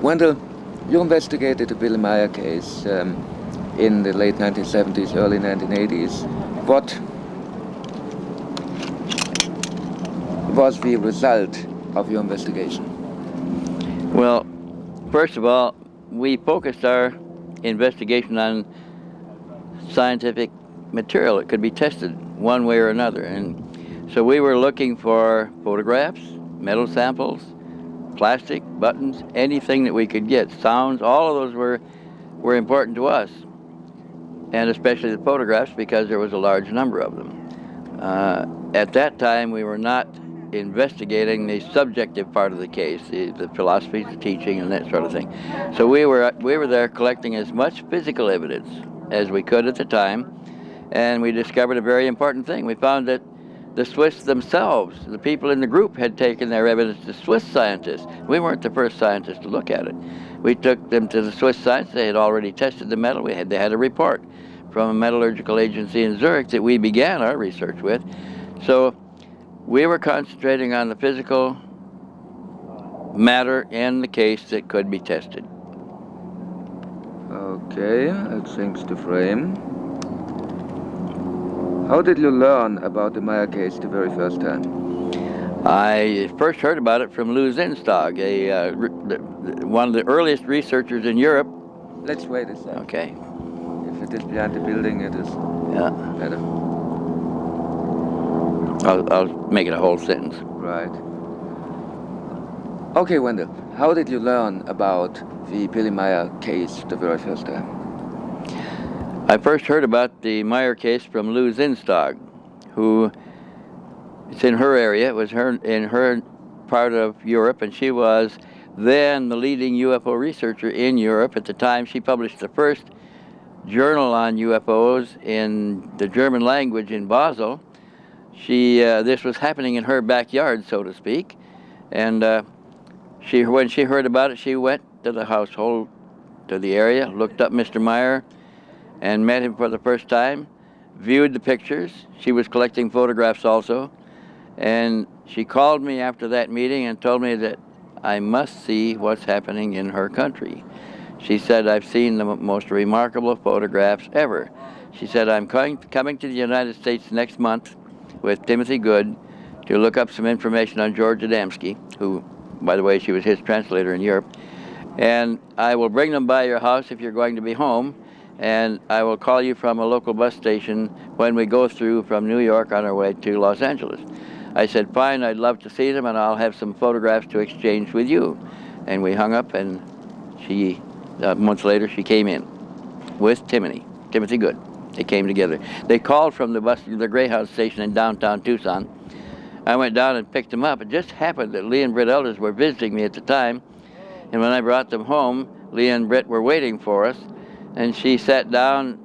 Wendelle, you investigated the Billy Meier case in the late 1970s, early 1980s. What was the result of your investigation? Well, first of all, we focused our investigation on scientific material that could be tested one way or another. And so we were looking for photographs, metal samples, plastic, buttons, anything that we could get. Sounds, all of those were important to us. And especially the photographs, because there was a large number of them. At that time, we were not investigating the subjective part of the case, the philosophy, the teaching, and that sort of thing. So we were there collecting as much physical evidence as we could at the time, and we discovered a very important thing. We found that the Swiss themselves, the people in the group, had taken their evidence to Swiss scientists. We weren't the first scientists to look at it. We took them to the Swiss scientists. They had already tested the metal. They had a report from a metallurgical agency in Zurich that we began our research with. So we were concentrating on the physical matter in the case that could be tested. Okay, I'll change the frame. How did you learn about the Meyer case the very first time? I first heard about it from Lou Zinstag, one of the earliest researchers in Europe. Let's wait a second. Okay. If it is behind the building, it is better. I'll make it a whole sentence. Right. Okay, Wendelle, how did you learn about the Billy Meier case the very first time? I first heard about the Meyer case from Lou Zinstag, who, it's in her area, it was in her part of Europe, and she was then the leading UFO researcher in Europe. At the time, she published the first journal on UFOs in the German language in Basel. This was happening in her backyard, so to speak, and when she heard about it, she went to the household, to the area, looked up Mr. Meyer, and met him for the first time, viewed the pictures. She was collecting photographs also, and she called me after that meeting and told me that I must see what's happening in her country. She said, I've seen the most remarkable photographs ever. She said, I'm coming to the United States next month with Timothy Good to look up some information on George Adamski, who, by the way, she was his translator in Europe, and I will bring them by your house if you're going to be home, and I will call you from a local bus station when we go through from New York on our way to Los Angeles. I said, fine, I'd love to see them, and I'll have some photographs to exchange with you. And we hung up, and months later, she came in with Timothy Good. They came together. They called from the Greyhound station in downtown Tucson. I went down and picked them up. It just happened that Lee and Britt Elders were visiting me at the time, and when I brought them home, Lee and Britt were waiting for us. And she sat down,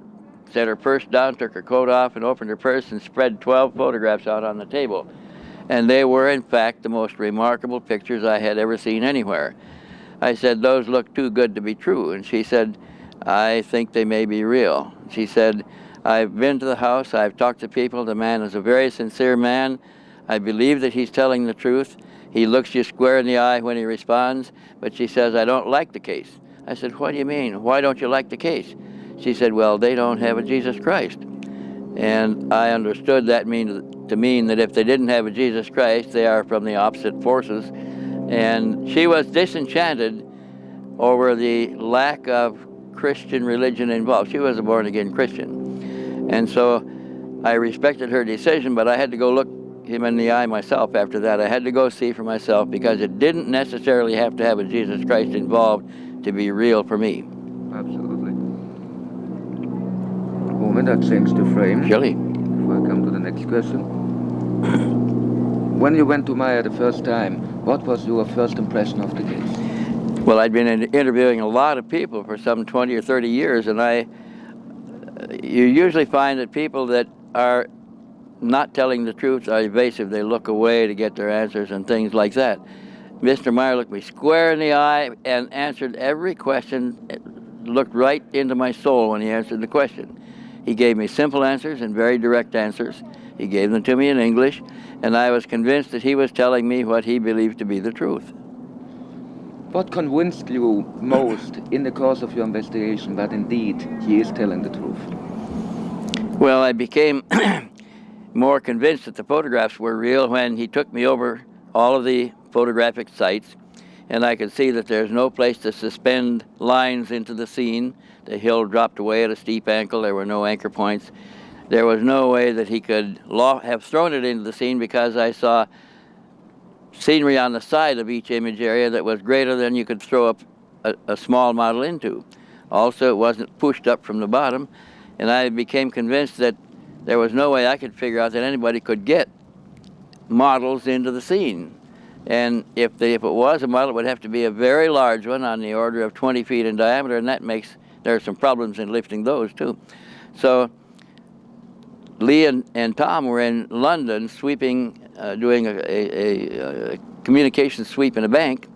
set her purse down, took her coat off, and opened her purse and spread 12 photographs out on the table. And they were, in fact, the most remarkable pictures I had ever seen anywhere. I said, those look too good to be true. And she said, I think they may be real. She said, I've been to the house, I've talked to people. The man is a very sincere man. I believe that he's telling the truth. He looks you square in the eye when he responds. But she says, I don't like the case. I said, what do you mean? Why don't you like the case? She said, well, they don't have a Jesus Christ. And I understood that to mean that if they didn't have a Jesus Christ, they are from the opposite forces. And she was disenchanted over the lack of Christian religion involved. She was a born-again Christian. And so I respected her decision, but I had to go look him in the eye myself after that. I had to go see for myself, because it didn't necessarily have to have a Jesus Christ involved to be real for me. Absolutely. Moment, I'll change the frame. Surely. Before I come to the next question. When you went to Meyer the first time, what was your first impression of the case? Well, I'd been interviewing a lot of people for some 20 or 30 years, and you usually find that people that are not telling the truth are evasive. They look away to get their answers and things like that. Mr. Meyer looked me square in the eye and answered every question, looked right into my soul when he answered the question. He gave me simple answers and very direct answers. He gave them to me in English, and I was convinced that he was telling me what he believed to be the truth. What convinced you most in the course of your investigation that indeed he is telling the truth? Well, I became more convinced that the photographs were real when he took me over all of the photographic sites, and I could see that there's no place to suspend lines into the scene. The hill dropped away at a steep angle. There were no anchor points. There was no way that he could have thrown it into the scene, because I saw scenery on the side of each image area that was greater than you could throw up a small model into. Also, it wasn't pushed up from the bottom, and I became convinced that there was no way I could figure out that anybody could get models into the scene. And if it was a model, it would have to be a very large one, on the order of 20 feet in diameter, and there are some problems in lifting those too. So Lee and Tom were in London sweeping, doing a communication sweep in a bank,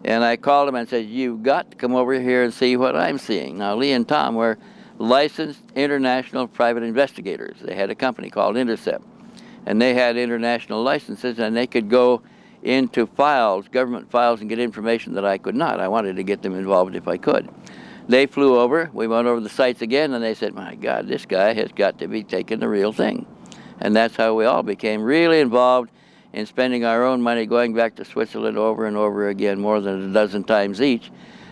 and I called them and said, "You've got to come over here and see what I'm seeing." Now, Lee and Tom were licensed international private investigators. They had a company called Intercept, and they had international licenses, and they could go into files, government files, and get information that I could not. I wanted to get them involved if I could. They flew over, we went over the sites again, and they said, "My God, this guy has got to be taking the real thing." And that's how we all became really involved in spending our own money, going back to Switzerland over and over again, more than a dozen times each,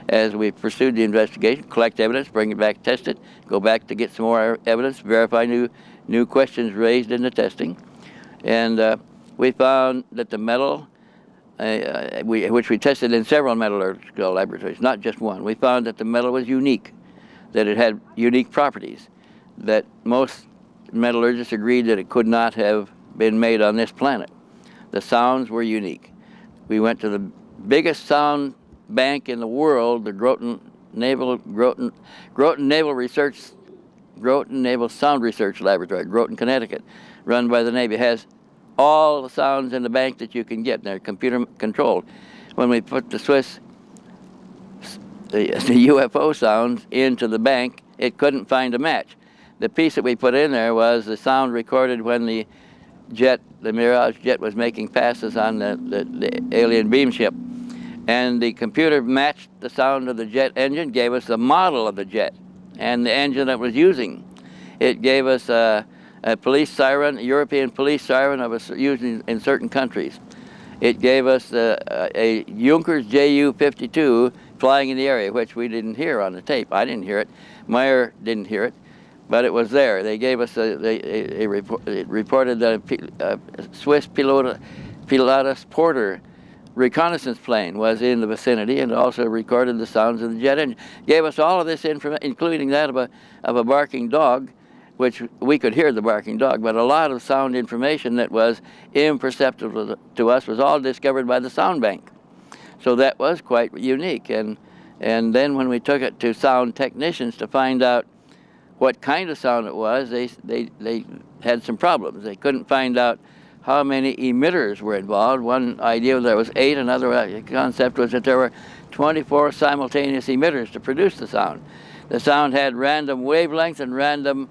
as we pursued the investigation, collect evidence, bring it back, test it, go back to get some more evidence, verify new questions raised in the testing. And we found that the metal, which we tested in several metallurgical laboratories, not just one, we found that the metal was unique, that it had unique properties, that most metallurgists agreed that it could not have been made on this planet. The sounds were unique. We went to the biggest sound bank in the world, the Groton Naval Sound Research Laboratory, Groton, Connecticut, run by the Navy. It has all the sounds in the bank that you can get. They're computer controlled. When we put the UFO sounds into the bank, it couldn't find a match. The piece that we put in there was the sound recorded when the Mirage jet was making passes on the alien beam ship. And the computer matched the sound of the jet engine, gave us the model of the jet and the engine that it was using. It gave us a police siren, a European police siren that was used in certain countries. It gave us a Junkers Ju-52 flying in the area, which we didn't hear on the tape. I didn't hear it. Meyer didn't hear it, but it was there. They gave us a report. It reported that a Swiss Pilatus Porter reconnaissance plane was in the vicinity, and also recorded the sounds of the jet engine. Gave us all of this information, including that of a barking dog, which we could hear the barking dog, but a lot of sound information that was imperceptible to us was all discovered by the sound bank. So that was quite unique. And then when we took it to sound technicians to find out what kind of sound it was, they had some problems. They couldn't find out how many emitters were involved. One idea there was 8, another concept was that there were 24 simultaneous emitters to produce the sound. The sound had random wavelength and random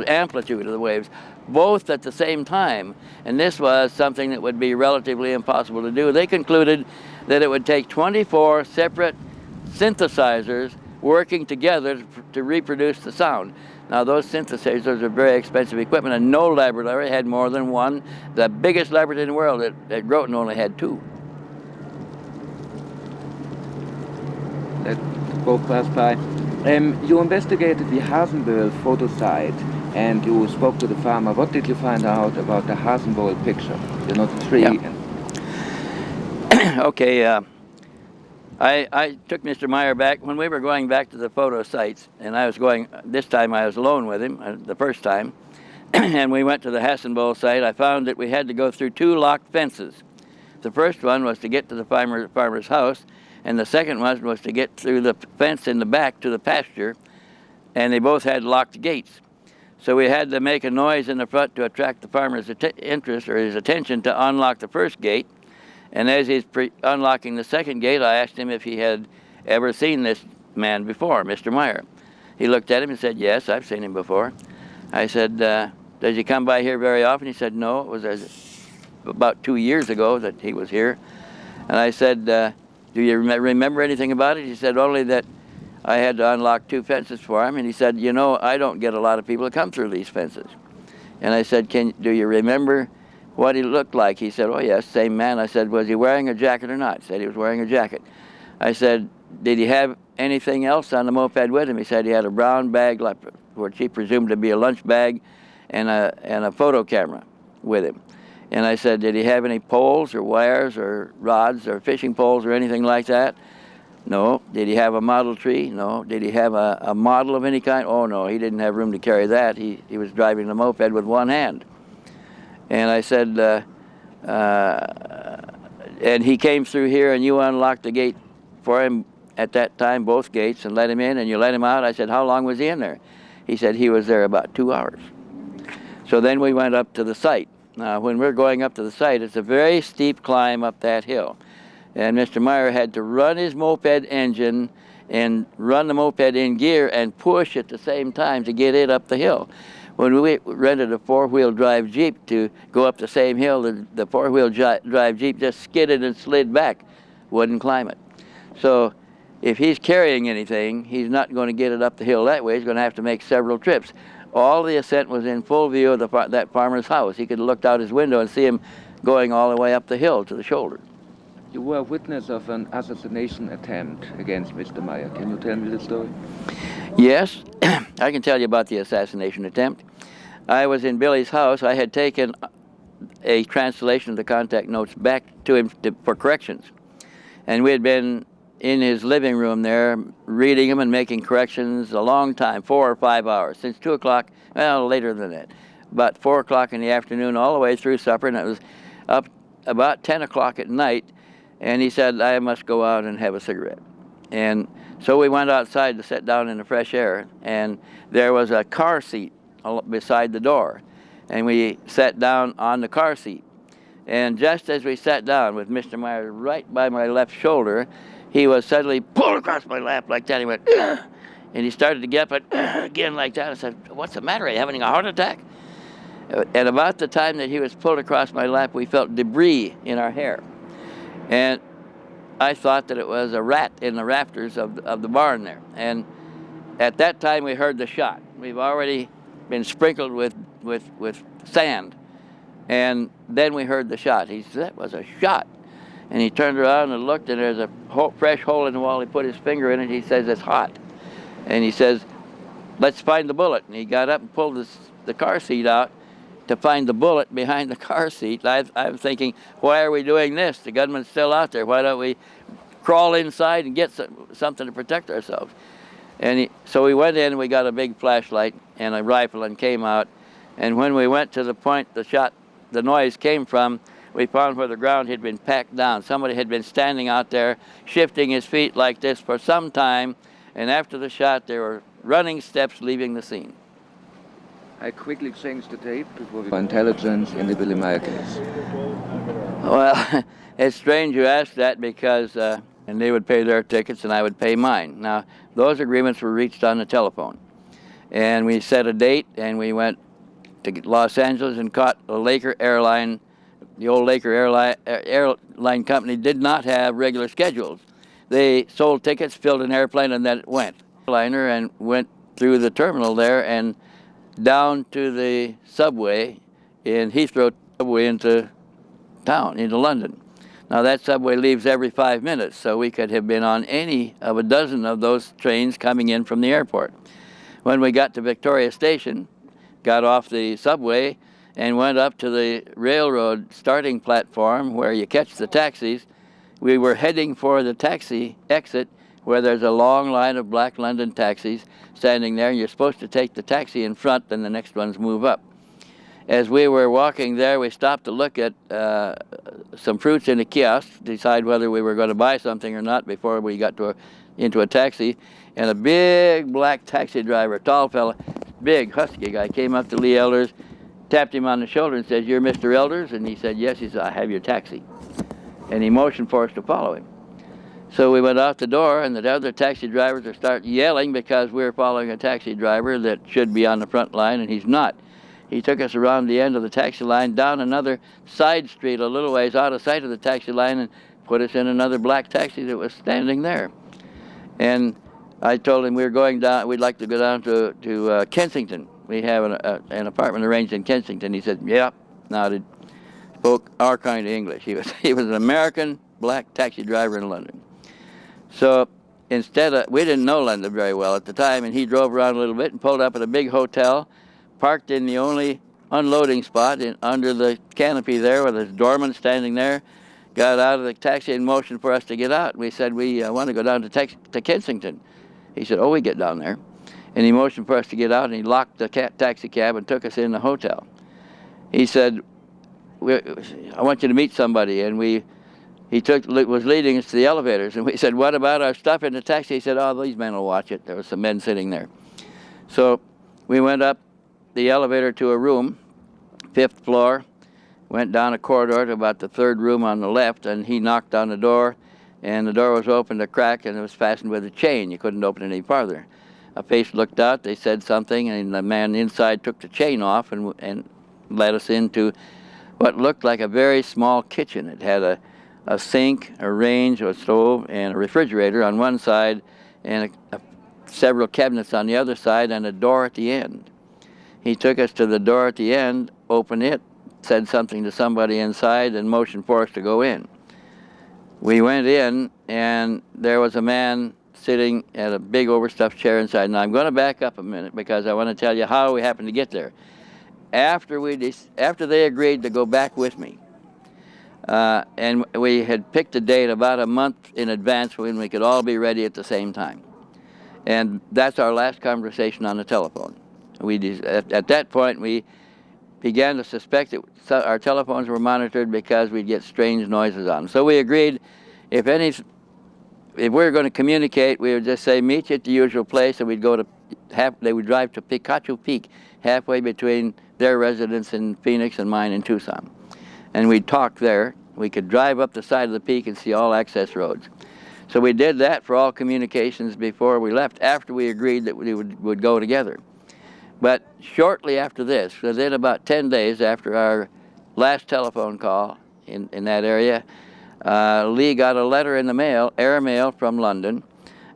amplitude of the waves, both at the same time. And this was something that would be relatively impossible to do. They concluded that it would take 24 separate synthesizers working together to reproduce the sound. Now, those synthesizers are very expensive equipment, and no laboratory had more than one. The biggest laboratory in the world at Groton only had 2. Let both pass by. You investigated the Hasenböhl photo site, and you spoke to the farmer. What did you find out about the Hasenböhl picture? The tree. Yeah. Okay. I took Mr. Meyer back when we were going back to the photo sites, and this time I was alone with him, the first time, and we went to the Hasenböhl site. I found that we had to go through 2 locked fences. The first one was to get to the farmer's house, and the second one was to get through the fence in the back to the pasture, and they both had locked gates. So we had to make a noise in the front to attract the farmer's interest or his attention to unlock the first gate. And as he's unlocking the second gate, I asked him if he had ever seen this man before, Mr. Meyer. He looked at him and said, "Yes, I've seen him before." I said, "Does he come by here very often?" He said, "No, it was about 2 years ago that he was here." And I said, do you remember anything about it? He said, only that I had to unlock 2 fences for him. And he said, you know, I don't get a lot of people to come through these fences. And I said, do you remember what he looked like? He said, oh yes, same man. I said, was he wearing a jacket or not? He said he was wearing a jacket. I said, did he have anything else on the moped with him? He said he had a brown bag, like what he presumed to be a lunch bag, and a photo camera with him. And I said, did he have any poles or wires or rods or fishing poles or anything like that? No. Did he have a Model Tree? No. Did he have a model of any kind? Oh no, he didn't have room to carry that. He was driving the moped with one hand. And I said, and he came through here and you unlocked the gate for him at that time, both gates, and let him in and you let him out. I said, how long was he in there? He said he was there about 2 hours. So then we went up to the site. Now when we're going up to the site, it's a very steep climb up that hill. And Mr. Meyer had to run his moped engine and run the moped in gear and push at the same time to get it up the hill. When we rented a 4-wheel drive Jeep to go up the same hill, the 4-wheel drive Jeep just skidded and slid back, wouldn't climb it. So if he's carrying anything, he's not going to get it up the hill that way. He's going to have to make several trips. All the ascent was in full view of that farmer's house. He could have looked out his window and see him going all the way up the hill to the shoulder. You were a witness of an assassination attempt against Mr. Meyer. Can you tell me the story? Yes, I can tell you about the assassination attempt. I was in Billy's house. I had taken a translation of the contact notes back to him for corrections. And we had been in his living room there reading them and making corrections a long time, 4 or 5 hours, since 2 o'clock, well, later than that. About 4 o'clock in the afternoon all the way through supper, and it was up about 10 o'clock at night. And he said, I must go out and have a cigarette. And so we went outside to sit down in the fresh air, and there was a car seat beside the door. And we sat down on the car seat. And just as we sat down with Mr. Meyer right by my left shoulder, he was suddenly pulled across my lap like that. He went, ugh! And he started to get up again like that. I said, what's the matter? Are you having a heart attack? At about the time that he was pulled across my lap, we felt debris in our hair. And I thought that it was a rat in the rafters of the barn there. And at that time we heard the shot. We've already been sprinkled with sand. And then we heard the shot. He said, that was a shot. And he turned around and looked, and there's a fresh hole in the wall. He put his finger in it. He says, it's hot. And he says, let's find the bullet. And he got up and pulled the car seat out to find the bullet behind the car seat. I'm thinking, why are we doing this? The gunman's still out there. Why don't we crawl inside and get something to protect ourselves? And so we went in and we got a big flashlight and a rifle and came out. And when we went to the point the noise came from, we found where the ground had been packed down. Somebody had been standing out there shifting his feet like this for some time. And after the shot, there were running steps leaving the scene. I quickly changed the tape before we go intelligence in the Billy Meier case. Well, it's strange you ask that because, and they would pay their tickets and I would pay mine. Now, those agreements were reached on the telephone. And we set a date and we went to Los Angeles and caught a Laker airline. The old Laker airline company did not have regular schedules. They sold tickets, filled an airplane, and then it went. Liner and went through the terminal there and down to the subway in Heathrow, subway into town, into London. Now that subway leaves every 5 minutes, so we could have been on any of a dozen of those trains coming in from the airport. When we got to Victoria Station, got off the subway and went up to the railroad starting platform where you catch the taxis. We were heading for the taxi exit where there's a long line of black London taxis standing there, and you're supposed to take the taxi in front, then the next ones move up. As we were walking there, we stopped to look at some fruits in a kiosk, decide whether we were going to buy something or not before we got into a taxi, and a big black taxi driver, tall fella, big husky guy, came up to Lee Elders, tapped him on the shoulder and said, "You're Mr. Elders?" And he said, "Yes." He said, "I have your taxi." And he motioned for us to follow him. So we went out the door, and the other taxi drivers are start yelling because we're following a taxi driver that should be on the front line, and he's not. He took us around the end of the taxi line, down another side street a little ways out of sight of the taxi line, and put us in another black taxi that was standing there. And I told him we were going down, we'd like to go down to Kensington. We have an apartment arranged in Kensington. He said, yeah, nodded, spoke our kind of English. He was an American black taxi driver in London. So instead of, we didn't know London very well at the time, and he drove around a little bit and pulled up at a big hotel, parked in the only unloading spot under the canopy there with his doorman standing there, got out of the taxi and motioned for us to get out. We said, we want to go down to Kensington. He said, oh, we get down there. And he motioned for us to get out, and he locked the taxi cab and took us in the hotel. He said, I want you to meet somebody. And he was leading us to the elevators. And we said, what about our stuff in the taxi? He said, oh, these men will watch it. There were some men sitting there. So we went up the elevator to a room, 5th floor, went down a corridor to about the 3rd room on the left, and he knocked on the door, and the door was opened a crack, and it was fastened with a chain. You couldn't open it any farther. A face looked out, they said something, and the man inside took the chain off and led us into what looked like a very small kitchen. It had a sink, a range, a stove, and a refrigerator on one side, and several cabinets on the other side, and a door at the end. He took us to the door at the end, opened it, said something to somebody inside, and motioned for us to go in. We went in, and there was a man sitting at a big overstuffed chair inside. Now, I'm going to back up a minute because I want to tell you how we happened to get there. After they agreed to go back with me, and we had picked a date about a month in advance when we could all be ready at the same time. And that's our last conversation on the telephone. At that point, we began to suspect that our telephones were monitored because we'd get strange noises on them. So we agreed if we were going to communicate, we would just say, meet you at the usual place, and we'd they would drive to Picacho Peak, halfway between their residence in Phoenix and mine in Tucson. And we'd talk there. We could drive up the side of the peak and see all access roads. So we did that for all communications before we left, after we agreed that we would go together. But shortly after this, within about 10 days after our last telephone call in that area, Lee got a letter in the mail, airmail from London,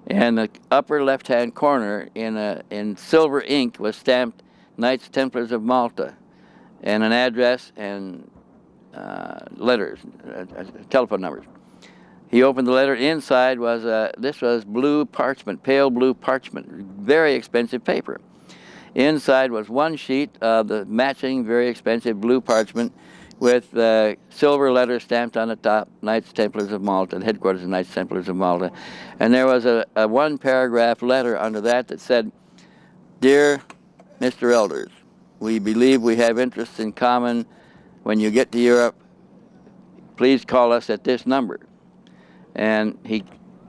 and the upper left-hand corner in silver ink was stamped Knights Templars of Malta, and an address and letters, telephone numbers. He opened the letter. Inside was this was blue parchment, pale blue parchment, very expensive paper. Inside was one sheet of the matching, very expensive blue parchment with silver letters stamped on the top, Knights Templars of Malta, the headquarters of Knights Templars of Malta. And there was a one-paragraph letter under that said, Dear Mr. Elders, we believe we have interests in common. When you get to Europe, please call us at this number. And he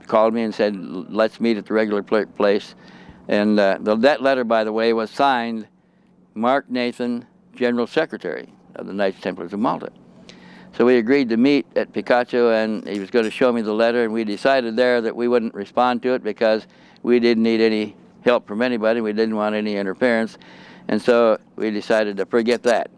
called me and said, let's meet at the regular place. And that letter, by the way, was signed Mark Nathan, General Secretary of the Knights Templars of Malta. So we agreed to meet at Picacho, and he was going to show me the letter, and we decided there that we wouldn't respond to it because we didn't need any help from anybody. We didn't want any interference, and so we decided to forget that.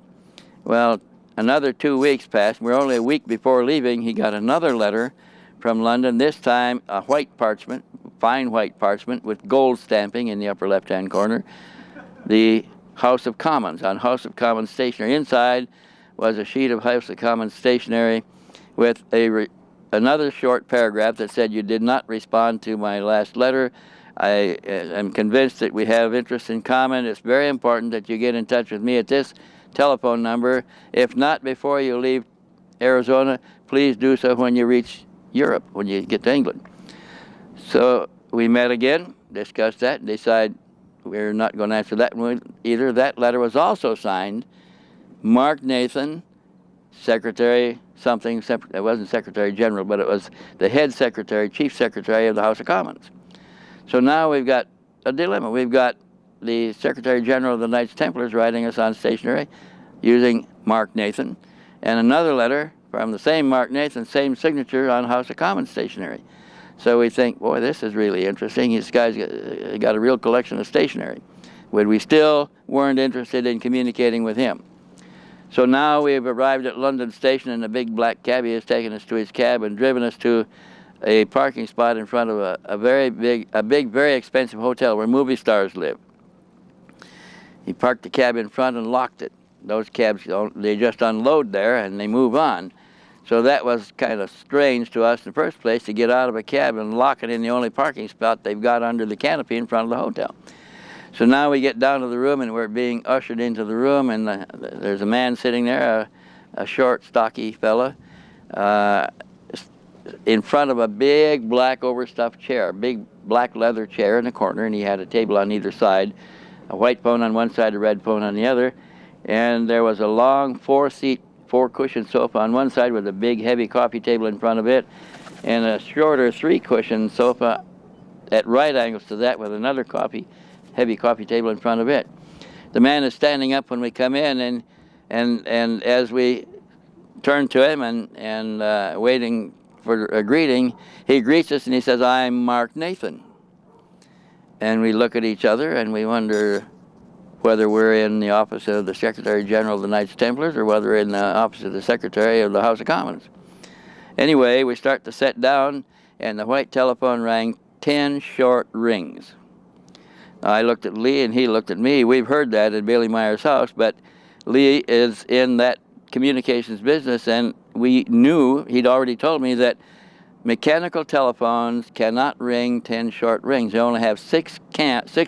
Well, another 2 weeks passed. We were only a week before leaving. He got another letter from London, this time a white parchment, fine white parchment with gold stamping in the upper left-hand corner, the House of Commons, on House of Commons stationery. Inside was a sheet of House of Commons stationery with another short paragraph that said, you did not respond to my last letter. I am convinced that we have interests in common. It's very important that you get in touch with me at this telephone number. If not before you leave Arizona, please do so when you reach Europe, when you get to England. So we met again, discussed that, and decided we're not going to answer that one either. That letter was also signed Mark Nathan, Secretary something, it wasn't Secretary General, but it was the head secretary, chief secretary of the House of Commons. So now we've got a dilemma. We've got the Secretary General of the Knights Templars writing us on stationery using Mark Nathan, and another letter from the same Mark Nathan, same signature on House of Commons stationery. So we think, boy, this is really interesting. This guy's got a real collection of stationery. But we still weren't interested in communicating with him. So now we've arrived at London Station, and a big black cabbie has taken us to his cab and driven us to a parking spot in front of a very very expensive hotel where movie stars live. He parked the cab in front and locked it. Those cabs, they just unload there and they move on. So that was kind of strange to us in the first place, to get out of a cab and lock it in the only parking spot they've got under the canopy in front of the hotel. So now we get down to the room, and we're being ushered into the room, and there's a man sitting there, a short, stocky fella, in front of a big black overstuffed chair, a big black leather chair in the corner, and he had a table on either side, a white phone on one side, a red phone on the other, and there was a long four-seat, four-cushion sofa on one side with a big, heavy coffee table in front of it, and a shorter three-cushion sofa at right angles to that with another heavy coffee table in front of it. The man is standing up when we come in, and as we turn to him and waiting for a greeting, he greets us and he says, "I'm Mark Nathan." And we look at each other and we wonder whether we're in the office of the Secretary General of the Knights Templars or whether we're in the office of the Secretary of the House of Commons. Anyway, we start to sit down, and the white telephone rang 10 short rings. I looked at Lee and he looked at me. We've heard that at Billy Meier's house, but Lee is in that communications business, and we knew, he'd already told me, that mechanical telephones cannot ring 10 short rings. They only have six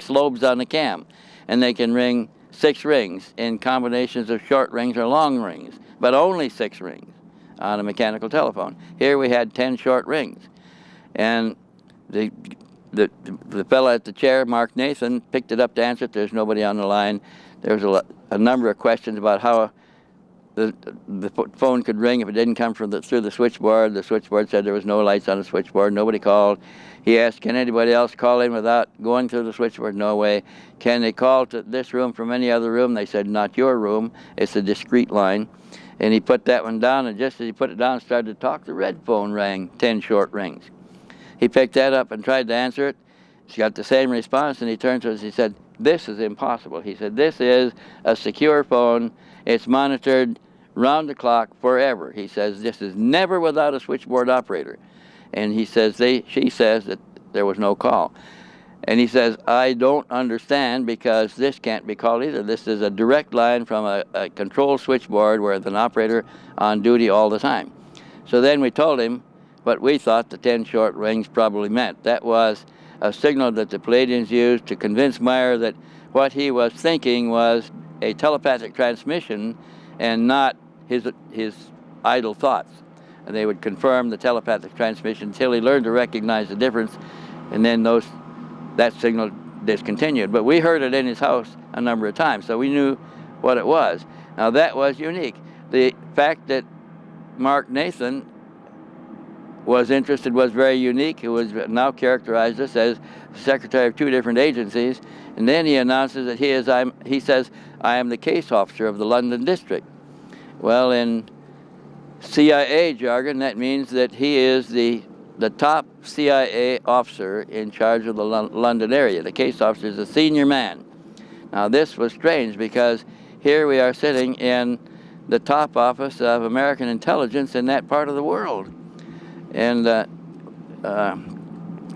lobes on the cam, and they can ring 6 rings in combinations of short rings or long rings, but only 6 rings on a mechanical telephone. Here we had 10 short rings, and the fellow at the chair, Mark Nathan, picked it up to answer it. There's nobody on the line. There was a number of questions about how the phone could ring if it didn't come through the switchboard. The switchboard said there was no lights on the switchboard. Nobody called. He asked, can anybody else call in without going through the switchboard? No way. Can they call to this room from any other room? They said, not your room. It's a discrete line. And he put that one down, and just as he put it down and started to talk, the red phone rang 10 short rings. He picked that up and tried to answer it. He got the same response, and he turned to us. He said, this is impossible. He said, this is a secure phone. It's monitored round the clock forever. He says, this is never without a switchboard operator. And he says, she says that there was no call. And he says, I don't understand, because this can't be called either. This is a direct line from a control switchboard where there's an operator on duty all the time. So then we told him what we thought the 10 short rings probably meant. That was a signal that the Palladians used to convince Meyer that what he was thinking was a telepathic transmission and not his idle thoughts. And they would confirm the telepathic transmission until he learned to recognize the difference, and then that signal discontinued. But we heard it in his house a number of times, so we knew what it was. Now that was unique. The fact that Mark Nathan was interested was very unique. He was now characterized us as secretary of 2 different agencies, and then he announces that he says, I am the case officer of the London district. Well, in CIA jargon, that means that he is the top CIA officer in charge of the London area. The case officer is a senior man. Now this was strange, because here we are sitting in the top office of American intelligence in that part of the world. And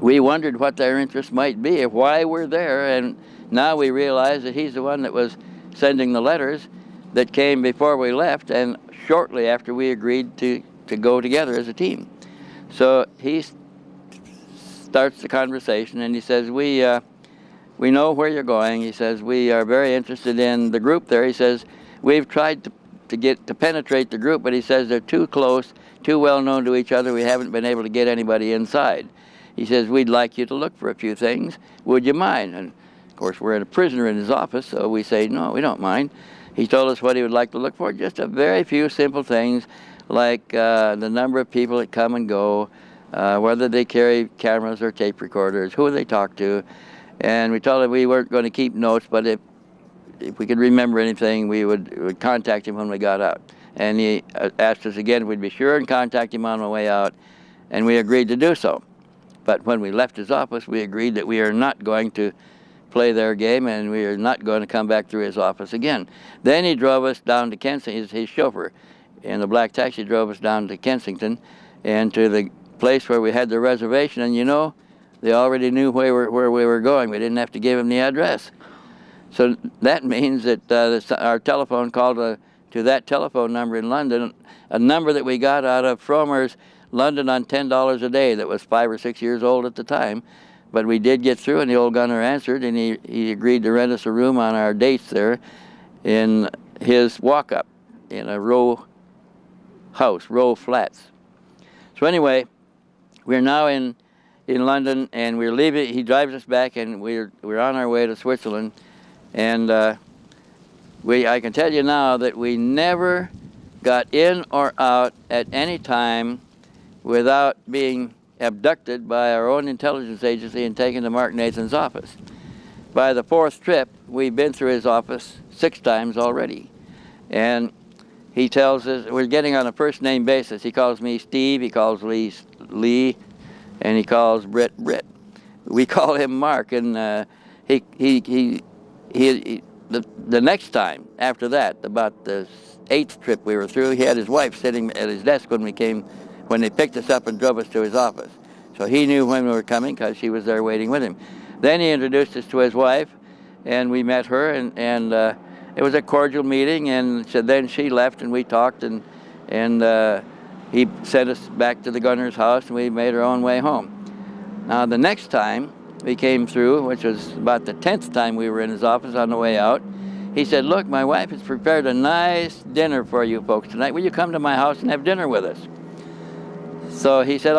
we wondered what their interest might be, why we're there, and now we realize that he's the one that was sending the letters that came before we left and shortly after we agreed to go together as a team. So he starts the conversation, and he says, we know where you're going. He says, we are very interested in the group there. He says, we've tried to penetrate the group, but he says they're too close, too well known to each other. We haven't been able to get anybody inside. He says, we'd like you to look for a few things. Would you mind? And of course, we're a prisoner in his office, so we say, no, we don't mind. He told us what he would like to look for, just a very few simple things, like the number of people that come and go, whether they carry cameras or tape recorders, who they talk to. And we told him we weren't going to keep notes, but if we could remember anything, we would contact him when we got out. And he asked us again if we'd be sure and contact him on the way out, and we agreed to do so. But when we left his office, we agreed that we are not going to play their game, and we are not going to come back through his office again. Then he drove us down to Kensington, his chauffeur in the black taxi drove us down to Kensington and to the place where we had the reservation, and you know, they already knew where we were going. We didn't have to give them the address. So that means that our telephone called to that telephone number in London, a number that we got out of Frommer's London on $10 a day that was 5 or 6 years old at the time. But we did get through, and the old gunner answered, and he agreed to rent us a room on our dates there in his walk-up in a row house, row flats. So anyway, we're now in London, and we're leaving. He drives us back, and we're on our way to Switzerland. And I can tell you now that we never got in or out at any time without being abducted by our own intelligence agency and taken to Mark Nathan's office. By the 4th trip, we've been through his office 6 times already. And he tells us, we're getting on a first name basis. He calls me Steve, he calls Lee Lee, and he calls Britt. We call him Mark, and the next time after that, about the 8th trip we were through, he had his wife sitting at his desk when they picked us up and drove us to his office. So he knew when we were coming because she was there waiting with him. Then he introduced us to his wife, and we met her, and it was a cordial meeting, and so then she left, and we talked, and he sent us back to the gunner's house, and we made our own way home. Now, the next time we came through, which was about the 10th time we were in his office on the way out, he said, look, my wife has prepared a nice dinner for you folks tonight. Will you come to my house and have dinner with us? So he said,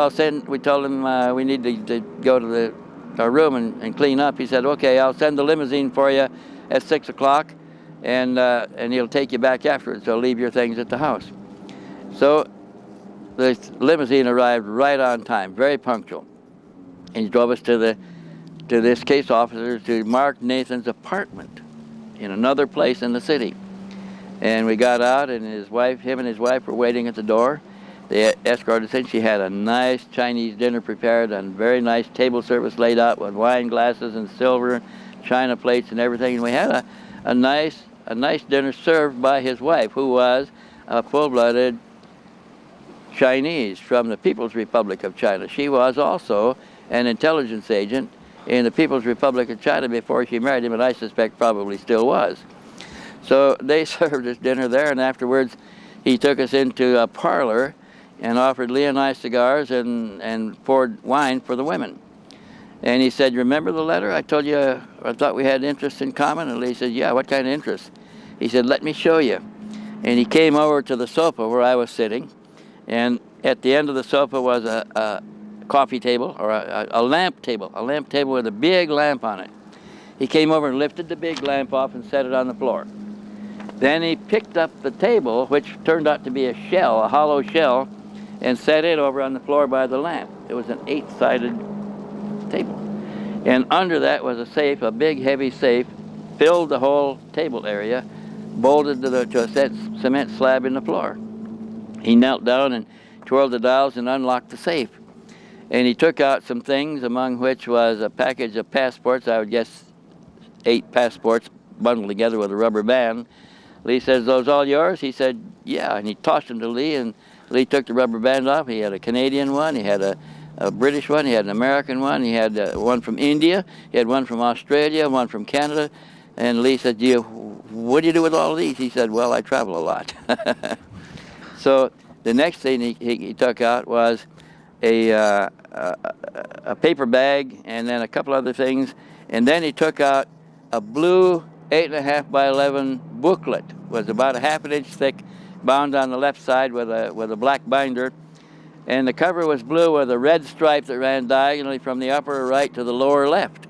we told him we need to go to our room and clean up. He said, okay, I'll send the limousine for you at 6 o'clock, and he'll take you back afterwards. So leave your things at the house. So the limousine arrived right on time, very punctual. And he drove us to this case officer, to Mark Nathan's apartment in another place in the city. And we got out, and him and his wife were waiting at the door. They escorted us in. She had a nice Chinese dinner prepared, and very nice table service laid out with wine glasses and silver china plates and everything. And we had a nice dinner served by his wife, who was a full-blooded Chinese from the People's Republic of China. She was also an intelligence agent in the People's Republic of China before she married him, and I suspect probably still was. So they served us dinner there, and afterwards he took us into a parlor and offered Lee and I cigars and poured wine for the women. And he said, remember the letter? I told you I thought we had interests in common. And Lee said, yeah, what kind of interest? He said, let me show you. And he came over to the sofa where I was sitting, and at the end of the sofa was a coffee table, or a lamp table with a big lamp on it. He came over and lifted the big lamp off and set it on the floor. Then he picked up the table, which turned out to be a shell, a hollow shell, and set it over on the floor by the lamp. It was an 8-sided table. And under that was a safe, a big heavy safe, filled the whole table area, bolted to a cement slab in the floor. He knelt down and twirled the dials and unlocked the safe. And he took out some things, among which was a package of passports, I would guess 8 passports bundled together with a rubber band. Lee says, those all yours? He said, yeah. And he tossed them to Lee, and Lee took the rubber band off. He had a Canadian one, he had a British one, he had an American one, he had one from India, he had one from Australia, one from Canada. And Lee said, what do you do with all of these? He said, well, I travel a lot. So the next thing he took out was a paper bag, and then a couple other things. And then he took out a blue 8.5 by 11 booklet. It was about a ½ inch thick, bound on the left side with a black binder. And the cover was blue with a red stripe that ran diagonally from the upper right to the lower left.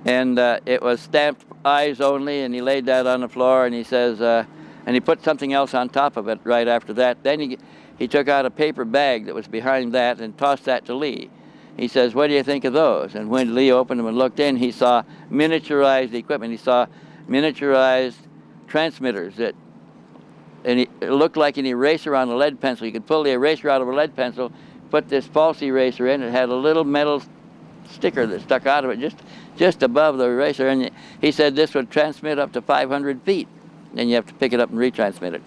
And it was stamped eyes only, and he laid that on the floor, and he says, and he put something else on top of it right after that. Then he took out a paper bag that was behind that and tossed that to Lee. He says, what do you think of those? And when Lee opened them and looked in, he saw miniaturized equipment. He saw miniaturized transmitters and it looked like an eraser on a lead pencil. You could pull the eraser out of a lead pencil, put this false eraser in. It had a little metal sticker that stuck out of it, just above the eraser, and he said this would transmit up to 500 feet. Then you have to pick it up and retransmit it.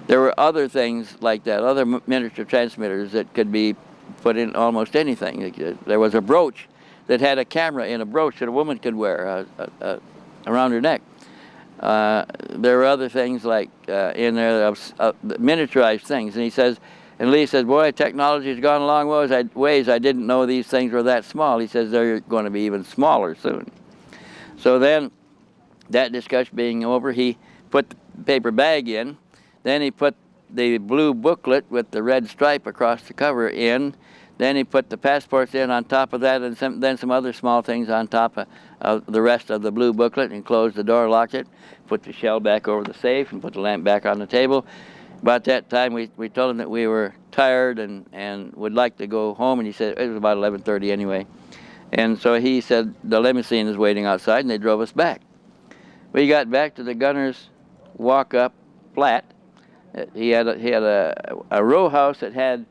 There were other things like that, other miniature transmitters that could be put in almost anything. There was a brooch that had a camera in a brooch that a woman could wear around her neck. There were other things like in there, miniaturized things. And he says, and Lee says, boy, technology has gone a long ways. I didn't know these things were that small. He says they're going to be even smaller soon. So then, that discussion being over, he put the paper bag in. Then he put the blue booklet with the red stripe across the cover in. Then he put the passports in on top of that, and then some other small things on top of the rest of the blue booklet, and closed the door, locked it, put the shell back over the safe, and put the lamp back on the table. About that time, we told him that we were tired and would like to go home, and he said, it was about 11:30 anyway. And so he said, the limousine is waiting outside, and they drove us back. We got back to the gunner's walk-up flat. He had a row house that had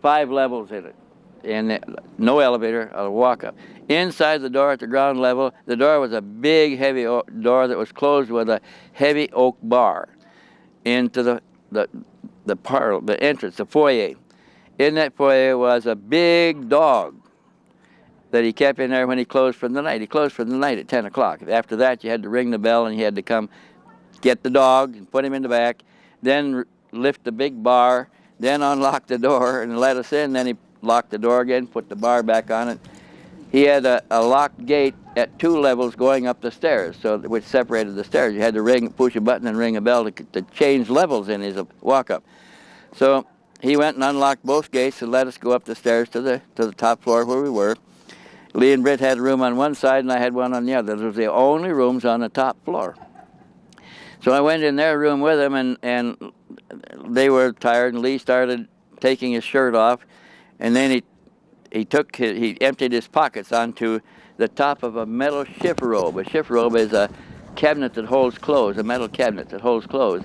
5 levels in it, and no elevator, a walk-up. Inside the door at the ground level, the door was a big, heavy door that was closed with a heavy oak bar into the entrance, the foyer. In that foyer was a big dog that he kept in there when he closed for the night. He closed for the night at 10 o'clock. After that, you had to ring the bell, and he had to come get the dog and put him in the back, then lift the big bar, then unlock the door and let us in. Then he locked the door again, put the bar back on it. He had a locked gate at 2 levels going up the stairs, which separated the stairs. You had to push a button and ring a bell to change levels in his walk-up. So he went and unlocked both gates and let us go up the stairs to the top floor where we were. Lee and Britt had a room on one side, and I had one on the other. Those were the only rooms on the top floor. So I went in their room with them, and they were tired, and Lee started taking his shirt off, and then he emptied his pockets onto the top of a metal chifforobe. A chifforobe is a cabinet that holds clothes, a metal cabinet that holds clothes.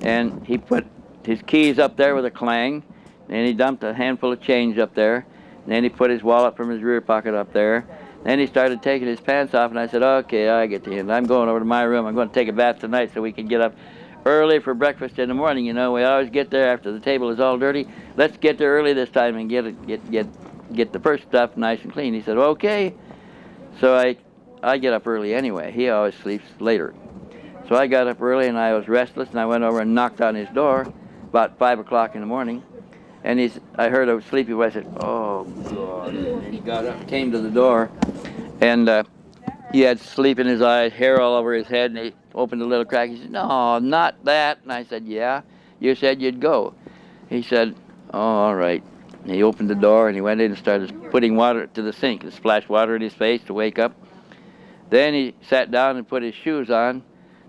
And he put his keys up there with a clang, and he dumped a handful of change up there, and then he put his wallet from his rear pocket up there. Then he started taking his pants off, and I said, okay, I get to him. I'm going over to my room. I'm going to take a bath tonight so we can get up early for breakfast in the morning. You know, we always get there after the table is all dirty. Let's get there early this time and get the first stuff nice and clean. He said, okay. So I get up early anyway. He always sleeps later. So I got up early, and I was restless, and I went over and knocked on his door about 5 o'clock in the morning. And I heard a sleepy voice. I said, oh, God. And he got up, came to the door, and he had sleep in his eyes, hair all over his head, and he opened a little crack. He said, no, not that. And I said, yeah, you said you'd go. He said, oh, all right. And he opened the door, and he went in and started putting water to the sink and splashed water in his face to wake up. Then he sat down and put his shoes on.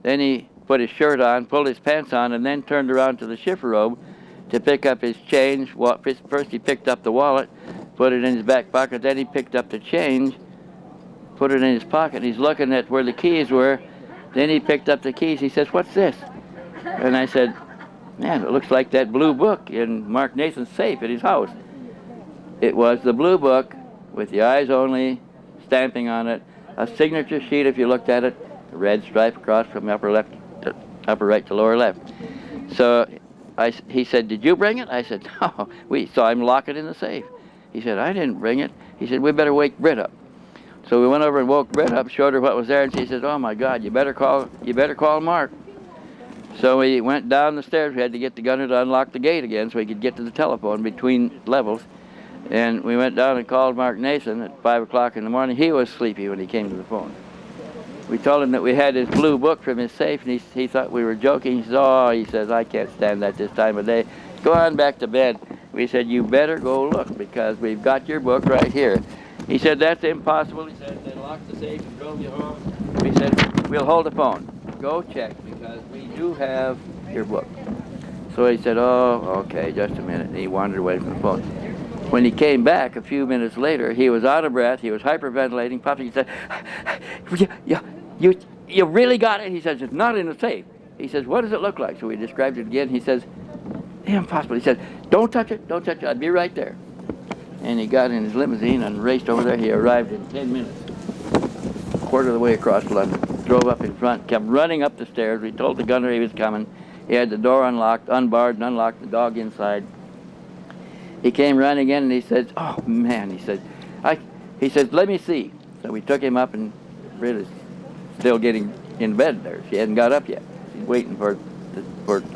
Then he put his shirt on, pulled his pants on, and then turned around to the chifforobe to pick up his change. First he picked up the wallet, put it in his back pocket. Then he picked up the change, put it in his pocket. He's looking at where the keys were. Then he picked up the keys. He says, what's this? And I said, man, it looks like that blue book in Mark Nathan's safe at his house. It was the blue book with the eyes only stamping on it, a signature sheet if you looked at it, a red stripe across from upper right to lower left. So he said, did you bring it? I said, no. We saw him lock it in the safe. He said, I didn't bring it. He said, we better wake Britt up. So we went over and woke Britt up, showed her what was there, and she said, oh my God, you better call Mark. So we went down the stairs. We had to get the gunner to unlock the gate again so we could get to the telephone between levels. And we went down and called Mark Nathan at 5 o'clock in the morning. He was sleepy when he came to the phone. We told him that we had his blue book from his safe, and he thought we were joking. He says, oh, he says, I can't stand that this time of day. Go on back to bed. We said, you better go look because we've got your book right here. He said, that's impossible. He said, they locked the safe and drove you home. We said, we'll hold the phone. Go check because we do have your book. So he said, oh, okay, just a minute. And he wandered away from the phone. When he came back a few minutes later, he was out of breath. He was hyperventilating, puffing. He said, you really got it? He says, it's not in the safe. He says, what does it look like? So we described it again. He says, impossible. He said, don't touch it, don't touch it. I'll be right there. And he got in his limousine and raced over there. He arrived in 10 minutes. quarter of the way across London. Drove up in front, kept running up the stairs. We told the gunner he was coming. He had the door unlocked, unbarred, and unlocked the dog inside. He came running in and he said, "Oh man," he said, he said, "Let me see." So we took him up, and really still getting in bed there. She hadn't got up yet. She's waiting for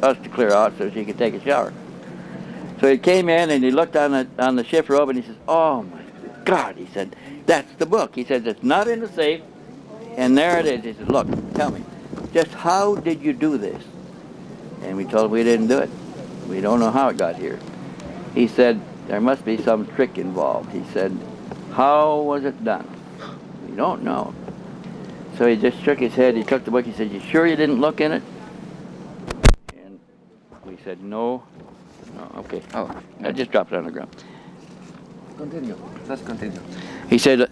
us to clear out so she could take a shower. So he came in and he looked on the shift robe and he says, "Oh my God," he said, "that's the book." He said, "It's not in the safe, and there it is." He said, "Look, tell me, just how did you do this?" And we told him we didn't do it. We don't know how it got here. He said, "There must be some trick involved." He said, "How was it done?" We don't know. So he just shook his head. He took the book. He said, "You sure you didn't look in it?" And we said, "No." No, okay. Oh, I just dropped it on the ground. Continue. Let's continue. He said,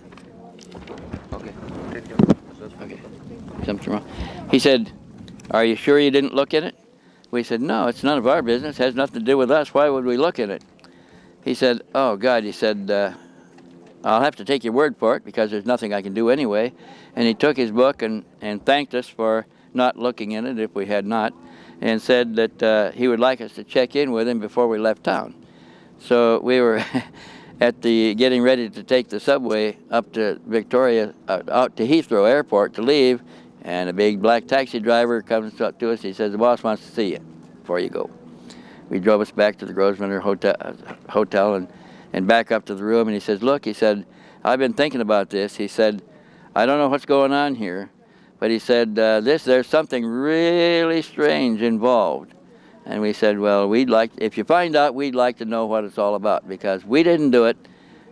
Okay. Continue. okay, something wrong. He said, "Are you sure you didn't look in it?" We said, "No, it's none of our business. It has nothing to do with us. Why would we look in it?" He said, "Oh, God," he said, "I'll have to take your word for it because there's nothing I can do anyway." And he took his book and thanked us for not looking in it if we had not, and said that he would like us to check in with him before we left town. So we were at the getting ready to take the subway up to Victoria, out to Heathrow Airport to leave, and a big black taxi driver comes up to us. He says, "The boss wants to see you before you go." We drove us back to the Grosvenor hotel and back up to the room, and he says, "Look," he said, "I've been thinking about this." He said, "I don't know what's going on here, but," he said, there's something really strange involved." And we said, "Well, if you find out, we'd like to know what it's all about, because we didn't do it,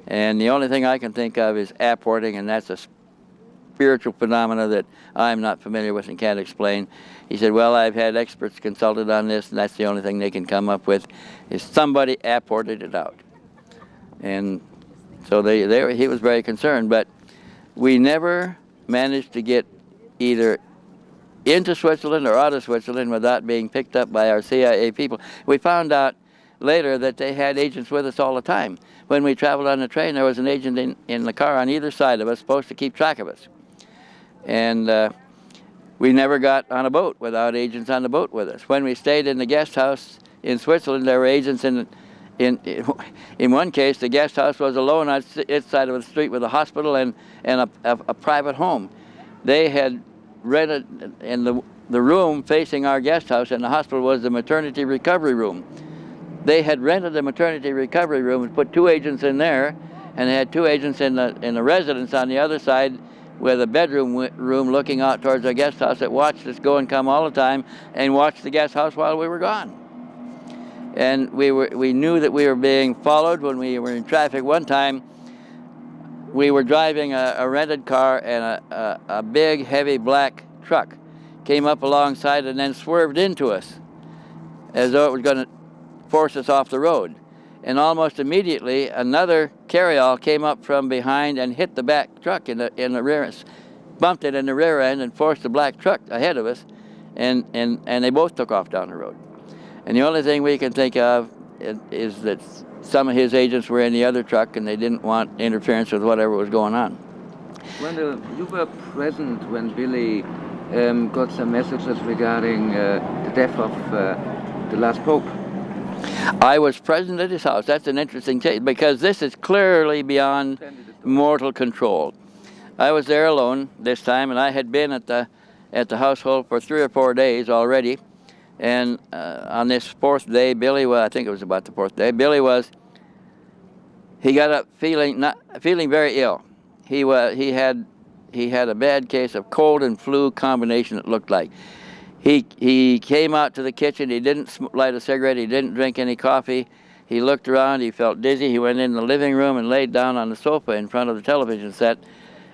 and the only thing I can think of is apporting, and that's a spiritual phenomena that I'm not familiar with and can't explain." He said, "Well, I've had experts consulted on this, and that's the only thing they can come up with, is somebody apported it out." And so he was very concerned, but we never managed to get either into Switzerland or out of Switzerland without being picked up by our CIA people. We found out later that they had agents with us all the time. When we traveled on the train, there was an agent in the car on either side of us supposed to keep track of us. And we never got on a boat without agents on the boat with us. When we stayed in the guest house in Switzerland, there were agents in one case. The guest house was alone on its side of the street with a hospital and a private home. They had rented, in the room facing our guest house in the hospital was the maternity recovery room. They had rented the maternity recovery room and put 2 agents in there, and they had 2 agents in the residence on the other side with a bedroom room looking out towards our guest house that watched us go and come all the time and watched the guest house while we were gone. And we knew that we were being followed when we were in traffic. One time, we were driving a rented car, and a big, heavy black truck came up alongside and then swerved into us as though it was going to force us off the road. And almost immediately, another carryall came up from behind and hit the back truck in the rear, bumped it in the rear end and forced the black truck ahead of us, and they both took off down the road. And the only thing we can think of is that some of his agents were in the other truck and they didn't want interference with whatever was going on. Wendell, you were present when Billy got some messages regarding the death of the last Pope. I was present at his house. That's an interesting case because this is clearly beyond mortal control. I was there alone this time, and I had been at the household for 3 or 4 days already. And on this 4th day, Billy was, I think it was about the 4th day, he got up feeling very ill. He had a bad case of cold and flu combination, it looked like. He came out to the kitchen. He didn't light a cigarette. He didn't drink any coffee. He looked around. He felt dizzy. He went in the living room and laid down on the sofa in front of the television set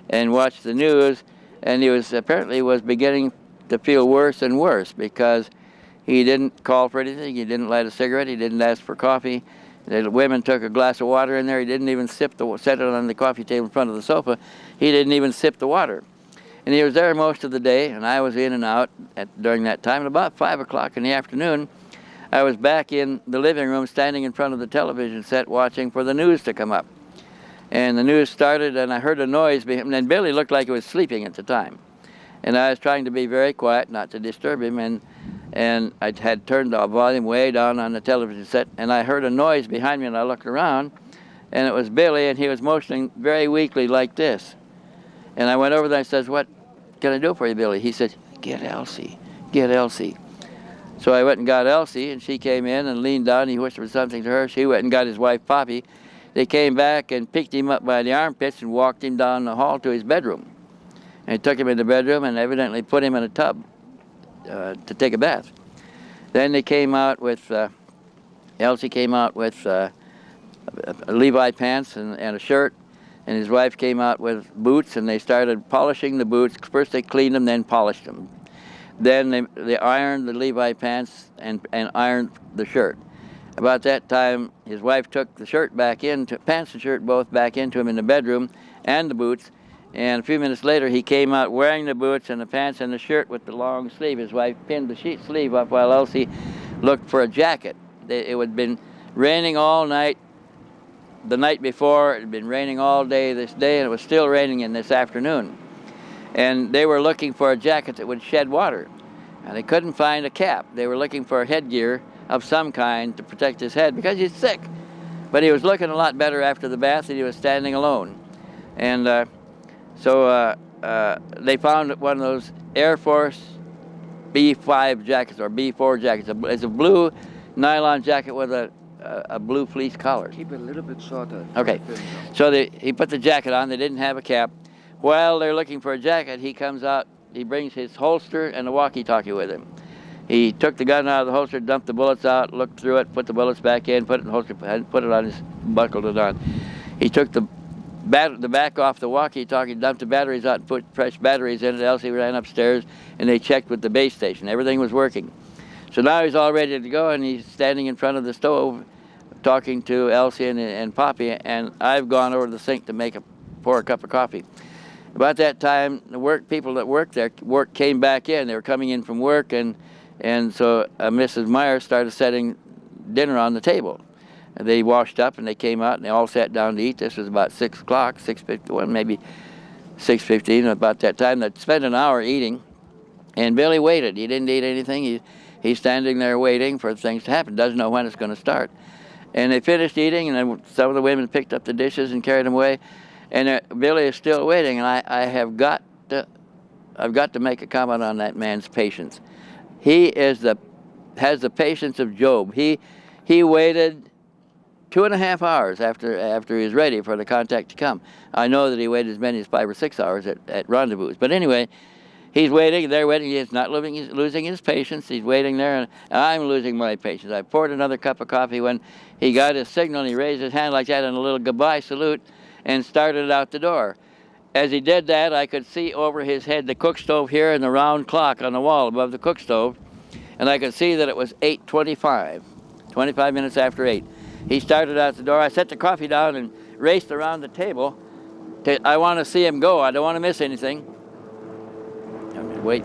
and watched the news. And he apparently was beginning to feel worse and worse because he didn't call for anything. He didn't light a cigarette. He didn't ask for coffee. The women took a glass of water in there. He didn't even set it on the coffee table in front of the sofa. He didn't even sip the water. And he was there most of the day, and I was in and out during that time. And about 5 o'clock in the afternoon, I was back in the living room standing in front of the television set watching for the news to come up. And the news started, and I heard a noise behind, and Billy looked like he was sleeping at the time. And I was trying to be very quiet, not to disturb him, and I had turned the volume way down on the television set, and I heard a noise behind me, and I looked around, and it was Billy, and he was motioning very weakly like this. And I went over there and says, "What can I do for you, Billy?" He said, "Get Elsie, get Elsie." So I went and got Elsie, and she came in and leaned down. He whispered something to her. She went and got his wife, Poppy. They came back and picked him up by the armpits and walked him down the hall to his bedroom. And they took him in the bedroom and evidently put him in a tub to take a bath. Then they came out with, Elsie came out with Levi pants and a shirt, and his wife came out with boots, and they started polishing the boots. First they cleaned them, then polished them. Then they ironed the Levi pants and ironed the shirt. About that time, his wife took the shirt back into, pants and shirt both back into him in the bedroom, and the boots. And a few minutes later, he came out wearing the boots and the pants and the shirt with the long sleeve. His wife pinned the sleeve up while Elsie looked for a jacket. It had been raining all night. The night before, it had been raining all day this day, and it was still raining in this afternoon. And they were looking for a jacket that would shed water. And they couldn't find a cap. They were looking for a headgear of some kind to protect his head because he's sick. But he was looking a lot better after the bath, and he was standing alone. And so they found one of those Air Force B5 jackets or B4 jackets. It's a blue nylon jacket with a blue fleece collar. Keep it a little bit shorter. Okay. So he put the jacket on. They didn't have a cap. While they're looking for a jacket, he comes out. He brings his holster and a walkie-talkie with him. He took the gun out of the holster, dumped the bullets out, looked through it, put the bullets back in, put it in the holster, put it on his, buckled it on. He took the back off the walkie-talkie, dumped the batteries out, and put fresh batteries in it. Elsie ran upstairs, and they checked with the base station. Everything was working. So now he's all ready to go, and he's standing in front of the stove talking to Elsie and Poppy, and I've gone over to the sink to pour a cup of coffee. About that time, the people that worked there came back in. They were coming in from work, and so Mrs. Meyer started setting dinner on the table. And they washed up, and they came out, and they all sat down to eat. This was about 6 o'clock, 6:51, maybe 6:15, about that time. They spent an hour eating, and Billy waited. He didn't eat anything. He's standing there waiting for things to happen. Doesn't know when it's going to start. And they finished eating, and then some of the women picked up the dishes and carried them away. And Billy is still waiting, and I've got to make a comment on that man's patience. He has the patience of Job. He waited 2.5 hours after he was ready for the contact to come. I know that he waited as many as 5 or 6 hours at rendezvous. But anyway, he's waiting. They're waiting. He's not losing his patience. He's waiting there, and I'm losing my patience. I poured another cup of coffee when he got his signal, and he raised his hand like that in a little goodbye salute and started out the door. As he did that, I could see over his head the cook stove here and the round clock on the wall above the cook stove, and I could see that it was 8:25, 25 minutes after 8. He started out the door. I set the coffee down and raced around the table. I want to see him go. I don't want to miss anything. Wait.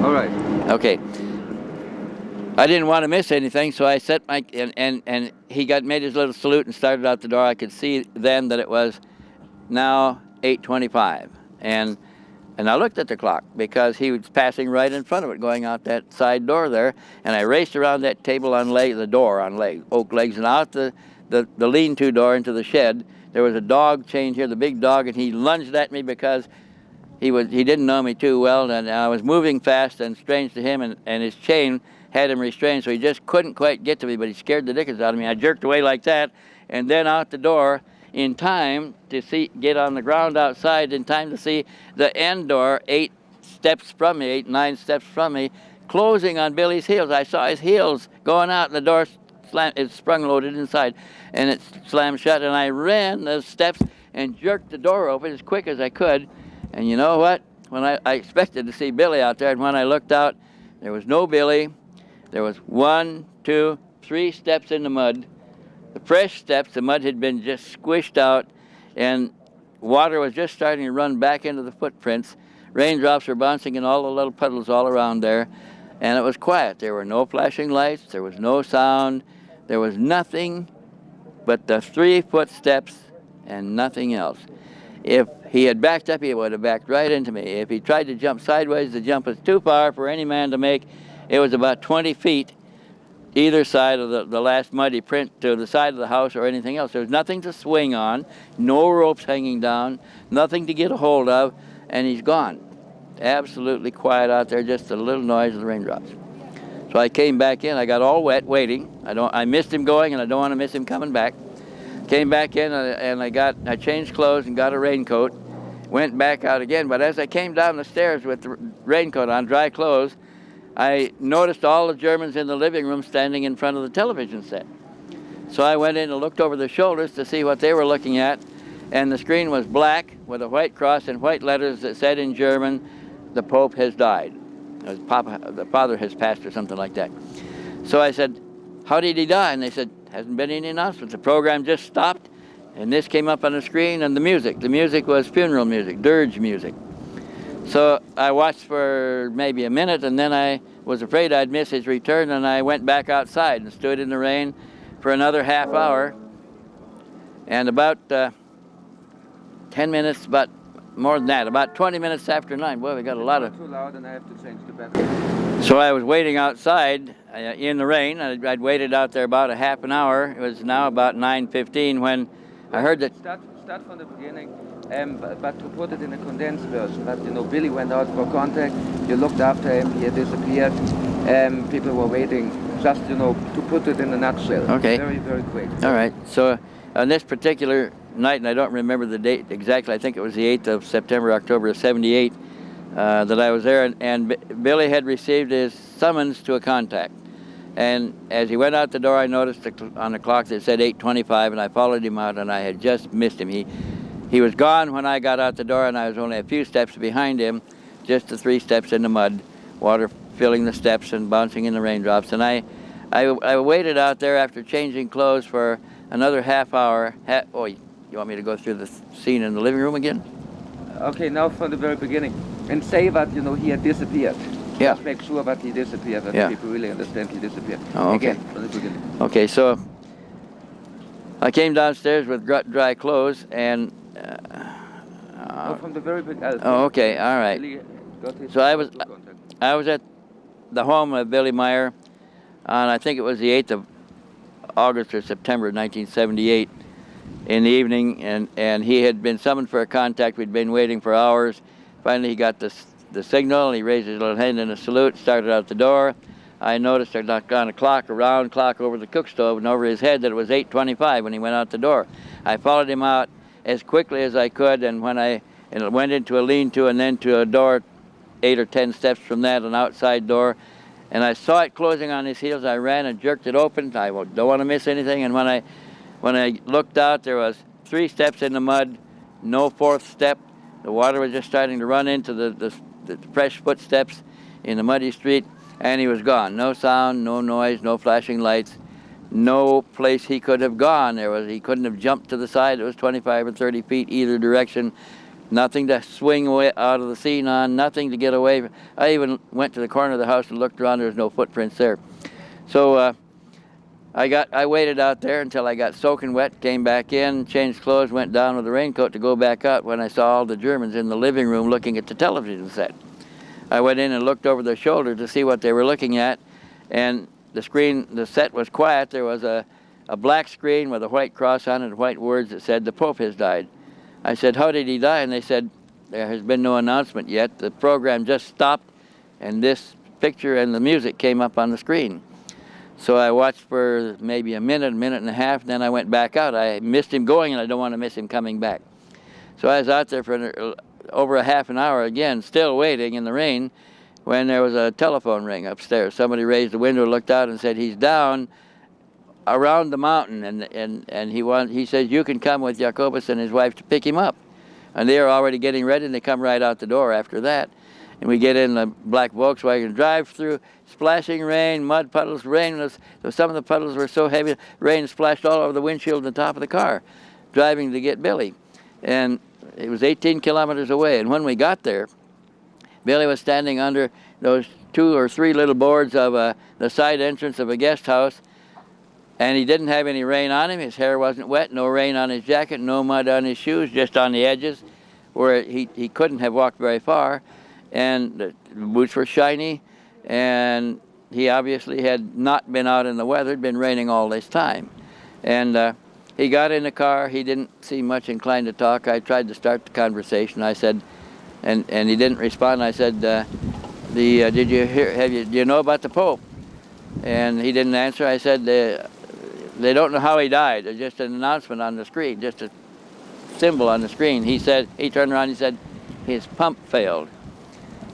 All right. Okay. I didn't want to miss anything, so I set my and he made his little salute and started out the door. I could see then that it was now 8:25, and I looked at the clock because he was passing right in front of it, going out that side door there. And I raced around that table on the door on oak legs, and out the lean-to door into the shed. There was a dog chained here, the big dog, and he lunged at me because he didn't know me too well, and I was moving fast and strange to him, and his chain had him restrained, so he just couldn't quite get to me, but he scared the dickens out of me. I jerked away like that, and then out the door in time to get on the ground outside, in time to see the end door 8 steps from me, 9 steps from me, closing on Billy's heels. I saw his heels going out, and the door it sprung loaded inside, and it slammed shut, and I ran those steps and jerked the door open as quick as I could. And you know what? When I expected to see Billy out there, and when I looked out, there was no Billy. There was 1, 2, 3 steps in the mud. The fresh steps, the mud had been just squished out, and water was just starting to run back into the footprints. Raindrops were bouncing in all the little puddles all around there, and it was quiet. There were no flashing lights. There was no sound. There was nothing but the 3 footsteps and nothing else. If he had backed up, he would have backed right into me. If he tried to jump sideways, the jump was too far for any man to make. It was about 20 feet either side of the last muddy print to the side of the house or anything else. There was nothing to swing on, no ropes hanging down, nothing to get a hold of, and he's gone. Absolutely quiet out there, just a little noise of the raindrops. So I came back in. I got all wet waiting. I missed him going, and I don't want to miss him coming back. Came back in, and I changed clothes and got a raincoat. Went back out again. But as I came down the stairs with the raincoat on, dry clothes, I noticed all the Germans in the living room standing in front of the television set. So I went in and looked over their shoulders to see what they were looking at, and the screen was black with a white cross and white letters that said in German, "The Pope has died." The father has passed or something like that. So I said, "How did he die?" And they said, "Hasn't been any announcement. The program just stopped, and this came up on the screen, and the music was funeral music, dirge music." So I watched for maybe a minute, and then I was afraid I'd miss his return, and I went back outside and stood in the rain for another half hour. And about 10 minutes, about more than that, about 20 minutes after 9. Boy, we got a lot of... Too loud and I have to change the battery. So I was waiting outside in the rain. I'd waited out there about a half an hour. It was now about 9:15 when I heard that... Start from the beginning, but to put it in a condensed version, that, you know, Billy went out for contact, you looked after him, he had disappeared, people were waiting, just, you know, to put it in a nutshell. Okay. Very, very quick. All right. So on this particular night, and I don't remember the date exactly, I think it was the 8th of September, October of 78, that I was there, and Billy had received his summons to a contact. And as he went out the door, I noticed on the clock that it said 8:25, and I followed him out, and I had just missed him. He was gone when I got out the door, and I was only a few steps behind him, just the 3 steps in the mud, water filling the steps and bouncing in the raindrops. And I waited out there after changing clothes for another half hour. Oh, you want me to go through the scene in the living room again? Okay, now from the very beginning. And say that, you know, he had disappeared. Yeah. Just make sure that he disappeared, that Yeah. people really understand he disappeared. Oh, okay. Again, from the beginning. Okay, so I came downstairs with dry clothes, and... No, from the very beginning. Oh, okay, all right. Billy got his So I was contact. at the home of Billy Meier on, I think it was the 8th of August or September 1978 in the evening, and he had been summoned for a contact. We'd been waiting for hours. Finally, he got the signal, and he raised his little hand in a salute, started out the door. I noticed on a clock, a round clock over the cook stove and over his head, that it was 8:25 when he went out the door. I followed him out as quickly as I could, and when I went into a lean-to and then to a door 8 or 10 steps from that, an outside door, and I saw it closing on his heels. I ran and jerked it open. I don't want to miss anything. And when I looked out, there was 3 steps in the mud, no 4th step. The water was just starting to run into the fresh footsteps in the muddy street, and he was gone. No sound, no noise, no flashing lights, no place he could have gone. He couldn't have jumped to the side. It was 25 or 30 feet either direction. Nothing to swing away out of the scene on, nothing to get away. I even went to the corner of the house and looked around. There was no footprints there. So I waited out there until I got soaking wet, came back in, changed clothes, went down with the raincoat to go back out when I saw all the Germans in the living room looking at the television set. I went in and looked over their shoulder to see what they were looking at, and the set was quiet. There was a black screen with a white cross on it and white words that said, "The Pope has died." I said, "How did he die?" And they said, "There has been no announcement yet. The program just stopped, and this picture and the music came up on the screen." So I watched for maybe a minute and a half, and then I went back out. I missed him going, and I don't want to miss him coming back. So I was out there for over a half an hour again, still waiting in the rain, when there was a telephone ring upstairs. Somebody raised the window, looked out, and said, "He's down around the mountain," and he says, "You can come with Jacobus and his wife to pick him up." And they are already getting ready, and they come right out the door after that. And we get in the black Volkswagen, drive through splashing rain, mud puddles. Some of the puddles were so heavy, rain splashed all over the windshield and the top of the car, driving to get Billy. And it was 18 kilometers away. And when we got there, Billy was standing under those 2 or 3 little boards of the side entrance of a guest house, And he didn't have any rain on him. His hair wasn't wet, no rain on his jacket, no mud on his shoes, just on the edges where he couldn't have walked very far. And the boots were shiny, and he obviously had not been out in the weather. It had been raining all this time. And he got in the car. He didn't seem much inclined to talk. I tried to start the conversation. I said, and he didn't respond. I said, did you hear, do you know about the Pope? And he didn't answer. I said, they don't know how he died. There's just an announcement on the screen, just a symbol on the screen. He said, he turned around and he said, his pump failed.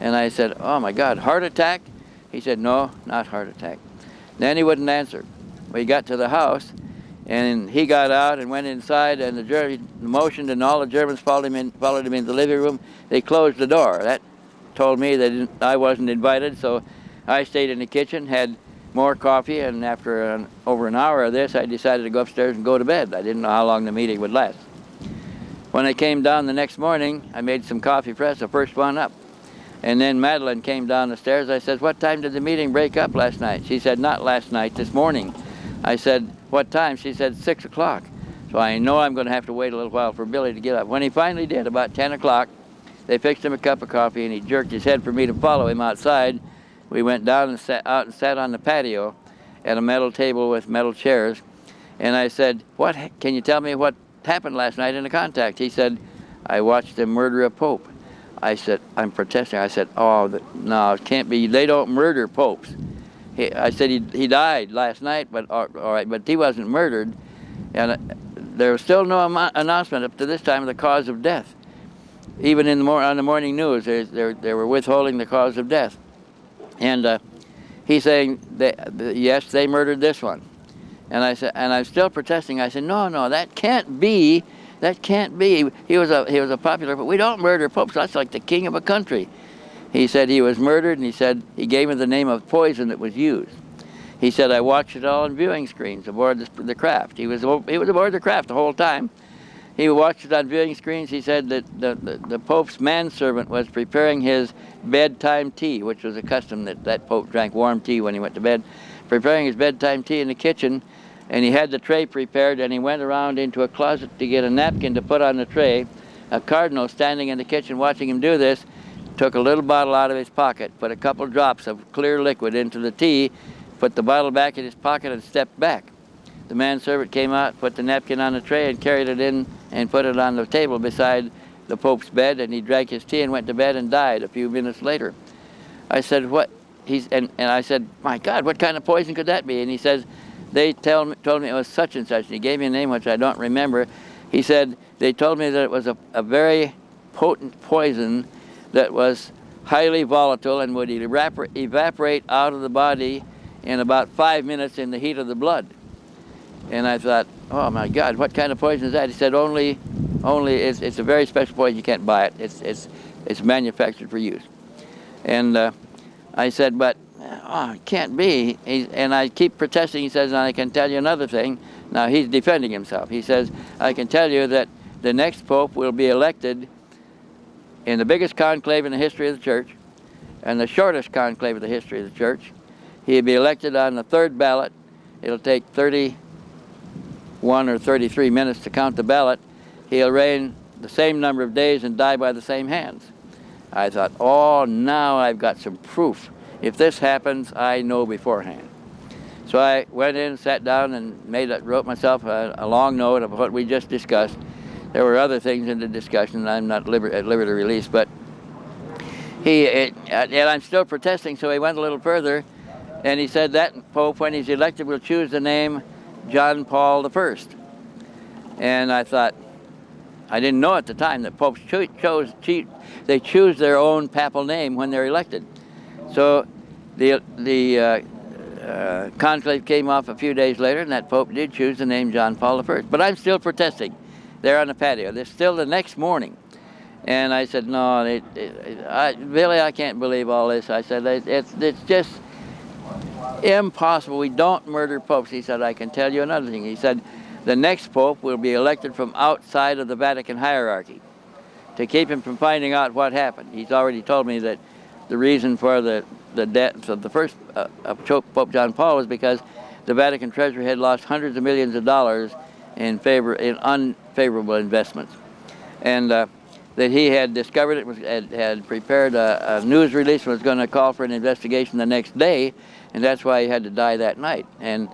And I said, oh my God, heart attack? He said, no, not heart attack. Then he wouldn't answer. We got to the house, and he got out and went inside, and the Germans motioned, and all the Germans followed him into the living room. They closed the door. That told me that I wasn't invited, so I stayed in the kitchen, had more coffee, and after over an hour of this, I decided to go upstairs and go to bed. I didn't know how long the meeting would last. When I came down the next morning, I made some coffee press, the first one up. And then Madeline came down the stairs. I said, what time did the meeting break up last night? She said, not last night, this morning. I said, what time? She said, 6 o'clock. So I know I'm going to have to wait a little while for Billy to get up. When he finally did, about 10 o'clock, they fixed him a cup of coffee, and he jerked his head for me to follow him outside. We went down and sat on the patio at a metal table with metal chairs. And I said, can you tell me what happened last night in the contact? He said, I watched them murder a Pope. I said, I'm protesting. I said, oh, no, it can't be. They don't murder popes. I said he died last night, but all right, but he wasn't murdered. And there was still no announcement up to this time of the cause of death. Even on the morning news, they were withholding the cause of death. And he's saying, yes, they murdered this one. And I said, and I'm still protesting. I said, no, that can't be. That can't be. He was a popular, but we don't murder popes. That's like the king of a country. He said he was murdered, and he said he gave me the name of poison that was used. He said I watched it all on viewing screens aboard the craft. He was aboard the craft the whole time. He watched it on viewing screens. He said that the Pope's manservant was preparing his bedtime tea, which was a custom that Pope drank warm tea when he went to bed, preparing his bedtime tea in the kitchen. And he had the tray prepared, and he went around into a closet to get a napkin to put on the tray. A cardinal standing in the kitchen watching him do this took a little bottle out of his pocket, put a couple drops of clear liquid into the tea, put the bottle back in his pocket, and stepped back. The manservant came out, put the napkin on the tray, and carried it in and put it on the table beside the Pope's bed, and he drank his tea and went to bed and died a few minutes later. I said, what? And I said, my God, what kind of poison could that be? And he says, they told me it was such and such. And he gave me a name which I don't remember. He said, they told me that it was a very potent poison that was highly volatile and would evaporate out of the body in about 5 minutes in the heat of the blood. And I thought, oh my God, what kind of poison is that? He said, only it's a very special poison. You can't buy it. It's manufactured for use. And I said, but it can't be. And I keep protesting. He says, and I can tell you another thing. Now he's defending himself. He says, I can tell you that the next Pope will be elected in the biggest conclave in the history of the church and the shortest conclave of the history of the church. He'll be elected on the third ballot. It'll take 31 or 33 minutes to count the ballot. He'll reign the same number of days and die by the same hands. I thought, oh, now I've got some proof. If this happens, I know beforehand. So I went in, sat down, and wrote myself a long note of what we just discussed. There were other things in the discussion I'm not at liberty to release, but and I'm still protesting, so he went a little further, and he said that Pope, when he's elected, will choose the name John Paul I. And I thought, I didn't know at the time that popes they choose their own papal name when they're elected. So the conclave came off a few days later, and that Pope did choose the name John Paul I. But I'm still protesting there on the patio. There's still the next morning. And I said, no, Billy, I can't believe all this. I said, it's just impossible. We don't murder popes. He said, I can tell you another thing. He said, the next Pope will be elected from outside of the Vatican hierarchy to keep him from finding out what happened. He's already told me that the reason for the death of the first Pope John Paul was because the Vatican treasury had lost hundreds of millions of dollars in unfavorable investments. And that he had discovered it, had prepared a news release and was going to call for an investigation the next day, and that's why he had to die that night. And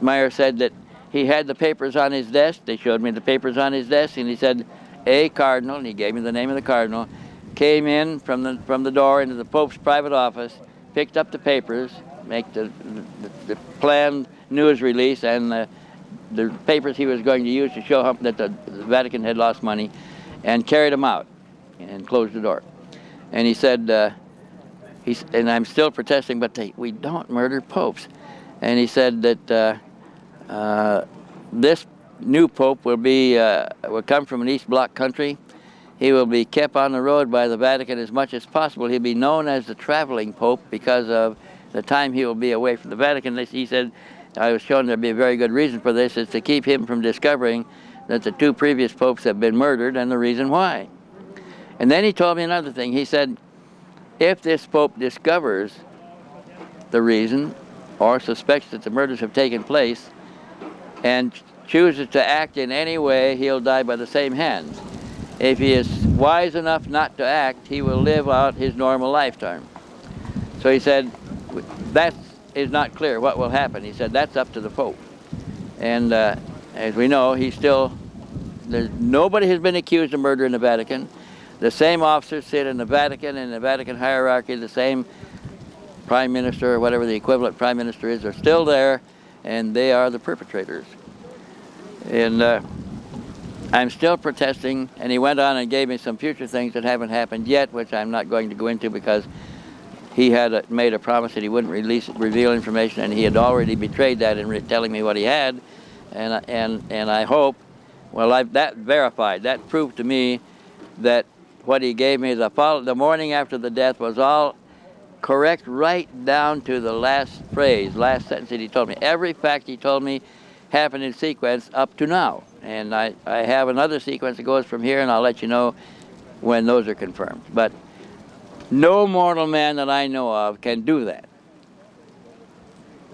Meyer said that he had the papers on his desk. They showed me the papers on his desk, and he said, a cardinal, and he gave me the name of the cardinal, came in from the door into the Pope's private office, picked up the papers, make the planned news release and the papers he was going to use to show him that the Vatican had lost money, and carried them out and closed the door. And he said, and I'm still protesting, but we don't murder popes. And he said that this new pope will come from an East Bloc country. He will be kept on the road by the Vatican as much as possible. He'll be known as the traveling pope because of the time he will be away from the Vatican. He said, I was shown there'd be a very good reason for this, is to keep him from discovering that the two previous popes have been murdered and the reason why. And then he told me another thing. He said, if this pope discovers the reason or suspects that the murders have taken place and chooses to act in any way, he'll die by the same hands. If he is wise enough not to act, he will live out his normal lifetime. So he said, that is not clear what will happen. He said, that's up to the Pope. And as we know, nobody has been accused of murder in the Vatican. The same officers sit in the Vatican hierarchy, the same prime minister or whatever the equivalent prime minister is, are still there, and they are the perpetrators. And I'm still protesting, and he went on and gave me some future things that haven't happened yet, which I'm not going to go into because he had made a promise that he wouldn't reveal information, and he had already betrayed that in telling me what he had. And I hope, well, that verified, that proved to me that what he gave me the morning after the death was all correct, right down to the last phrase, last sentence that he told me. Every fact he told me happened in sequence up to now. And I have another sequence that goes from here, and I'll let you know when those are confirmed. But no mortal man that I know of can do that.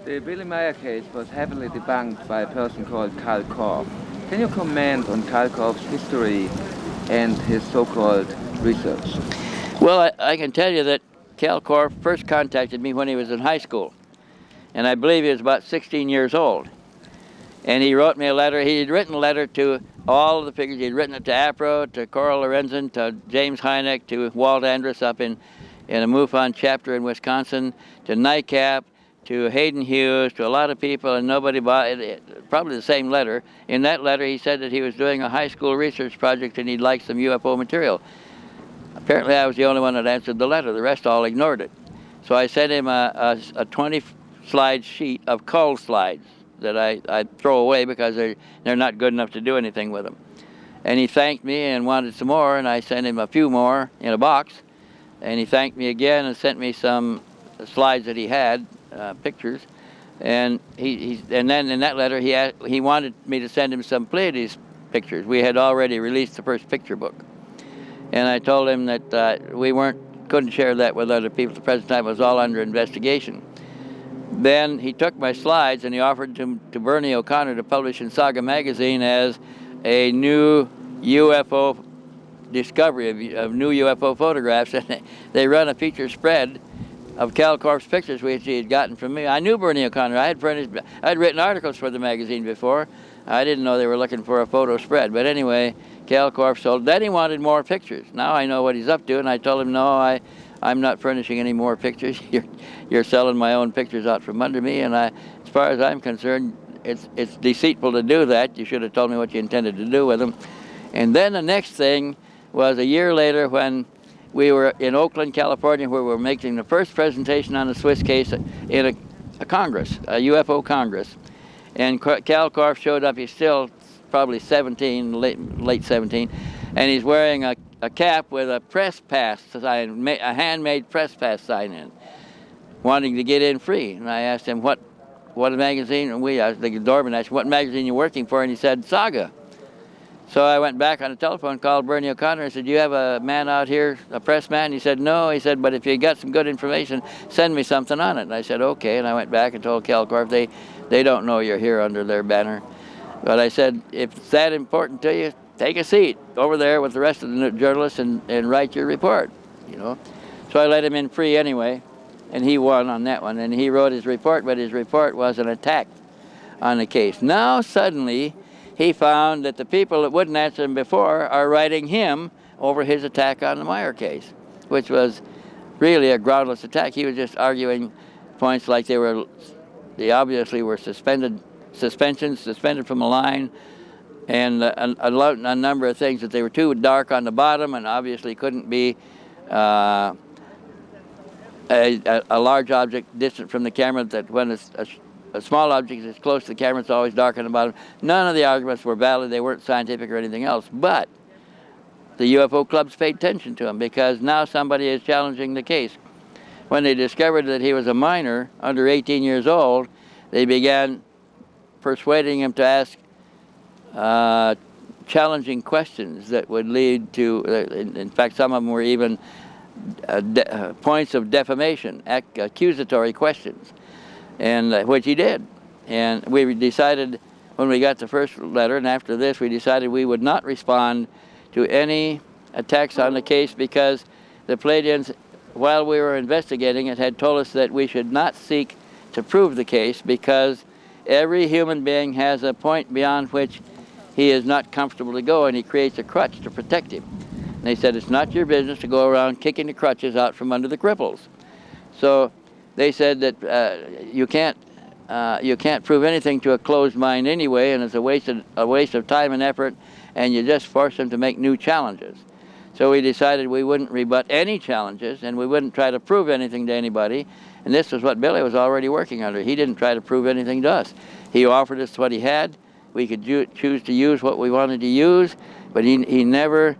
The Billy Meier case was heavily debunked by a person called Karl Korff. Can you comment on Karl Korff's history and his so-called research? Well, I can tell you that Karl Korff first contacted me when he was in high school. And I believe he was about 16 years old. And he wrote me a letter. He had written a letter to all of the figures. He had written it to Apro, to Coral Lorenzen, to James Hynek, to Walt Andrus up in a MUFON chapter in Wisconsin, to NICAP, to Hayden Hughes, to a lot of people, and nobody bought it. Probably the same letter. In that letter, he said that he was doing a high school research project and he'd like some UFO material. Apparently, I was the only one that answered the letter. The rest all ignored it. So I sent him a 20-slide sheet of cull slides that I throw away because they're not good enough to do anything with them. And he thanked me and wanted some more, and I sent him a few more in a box. And he thanked me again and sent me some slides that he had, pictures. And and then in that letter he wanted me to send him some Pleiades pictures. We had already released the first picture book. And I told him that we couldn't share that with other people at the present time. It was all under investigation. Then he took my slides and he offered to Bernie O'Connor to publish in Saga magazine as a new UFO discovery of new UFO photographs. And they run a feature spread of Karl Korff's pictures, which he had gotten from me. I knew Bernie O'Connor. I'd written articles for the magazine before. I didn't know they were looking for a photo spread. But anyway, Karl Korff sold. Then he wanted more pictures. Now I know what he's up to, and I told him, no, I'm not furnishing any more pictures. You're selling my own pictures out from under me, and as far as I'm concerned, it's deceitful to do that. You should have told me what you intended to do with them. And then the next thing was a year later when we were in Oakland, California, where we were making the first presentation on the Swiss case in a Congress, a UFO Congress. And Karl Korff showed up. He's still probably 17, late 17, and he's wearing a cap with a press pass sign, a handmade press pass sign in, wanting to get in free. And I asked him what magazine, the doorman asked, what magazine you working for? And he said, Saga. So I went back on the telephone, called Bernie O'Connor, and said, "Do you have a man out here, a press man?" He said, "No." He said, "But if you got some good information, send me something on it." And I said, "Okay." And I went back and told Calcorp, they don't know you're here under their banner. But I said, if it's that important to you, take a seat over there with the rest of the journalists and write your report, you know. So I let him in free anyway, and he won on that one. And he wrote his report, but his report was an attack on the case. Now suddenly, he found that the people that wouldn't answer him before are writing him over his attack on the Meyer case, which was really a groundless attack. He was just arguing points like they obviously were suspended from a line, and a number of things, that they were too dark on the bottom and obviously couldn't be a large object distant from the camera, that when a small object is close to the camera, it's always dark on the bottom. None of the arguments were valid. They weren't scientific or anything else. But the UFO clubs paid attention to him, because now somebody is challenging the case. When they discovered that he was a minor, under 18 years old, they began persuading him to ask challenging questions that would lead to, in fact, some of them were even points of defamation, accusatory questions. And which he did. And we decided, when we got the first letter, and after this, we decided we would not respond to any attacks on the case, because the Pleiadians, while we were investigating it, had told us that we should not seek to prove the case, because every human being has a point beyond which he is not comfortable to go, and he creates a crutch to protect him. And they said, it's not your business to go around kicking the crutches out from under the cripples. So they said that you can't prove anything to a closed mind anyway, and it's a waste of time and effort, and you just force them to make new challenges. So we decided we wouldn't rebut any challenges, and we wouldn't try to prove anything to anybody. And this was what Billy was already working under. He didn't try to prove anything to us. He offered us what he had. We could choose to use what we wanted to use, but he never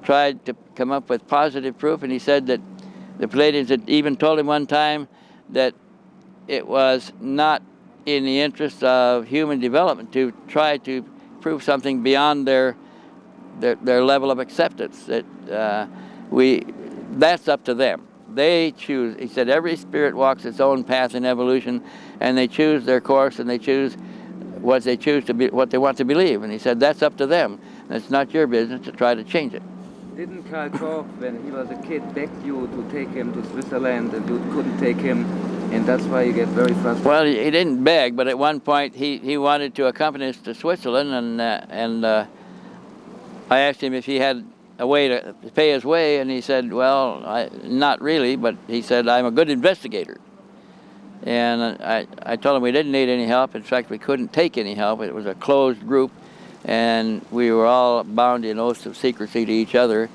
tried to come up with positive proof. And he said that the Pleiadians had even told him one time that it was not in the interest of human development to try to prove something beyond their level of acceptance. That that's up to them. They choose. He said every spirit walks its own path in evolution, and they choose their course, and they choose what they want to believe. And he said that's up to them. And it's not your business to try to change it. Didn't Karl Korff, when he was a kid, beg you to take him to Switzerland, and you couldn't take him, and that's why you get very frustrated? Well, he didn't beg, but at one point he wanted to accompany us to Switzerland, and I asked him if he had a way to pay his way, and he said, well, not really, but he said, I'm a good investigator. And I told him we didn't need any help. In fact, we couldn't take any help. It was a closed group, and we were all bound in oaths of secrecy to each other,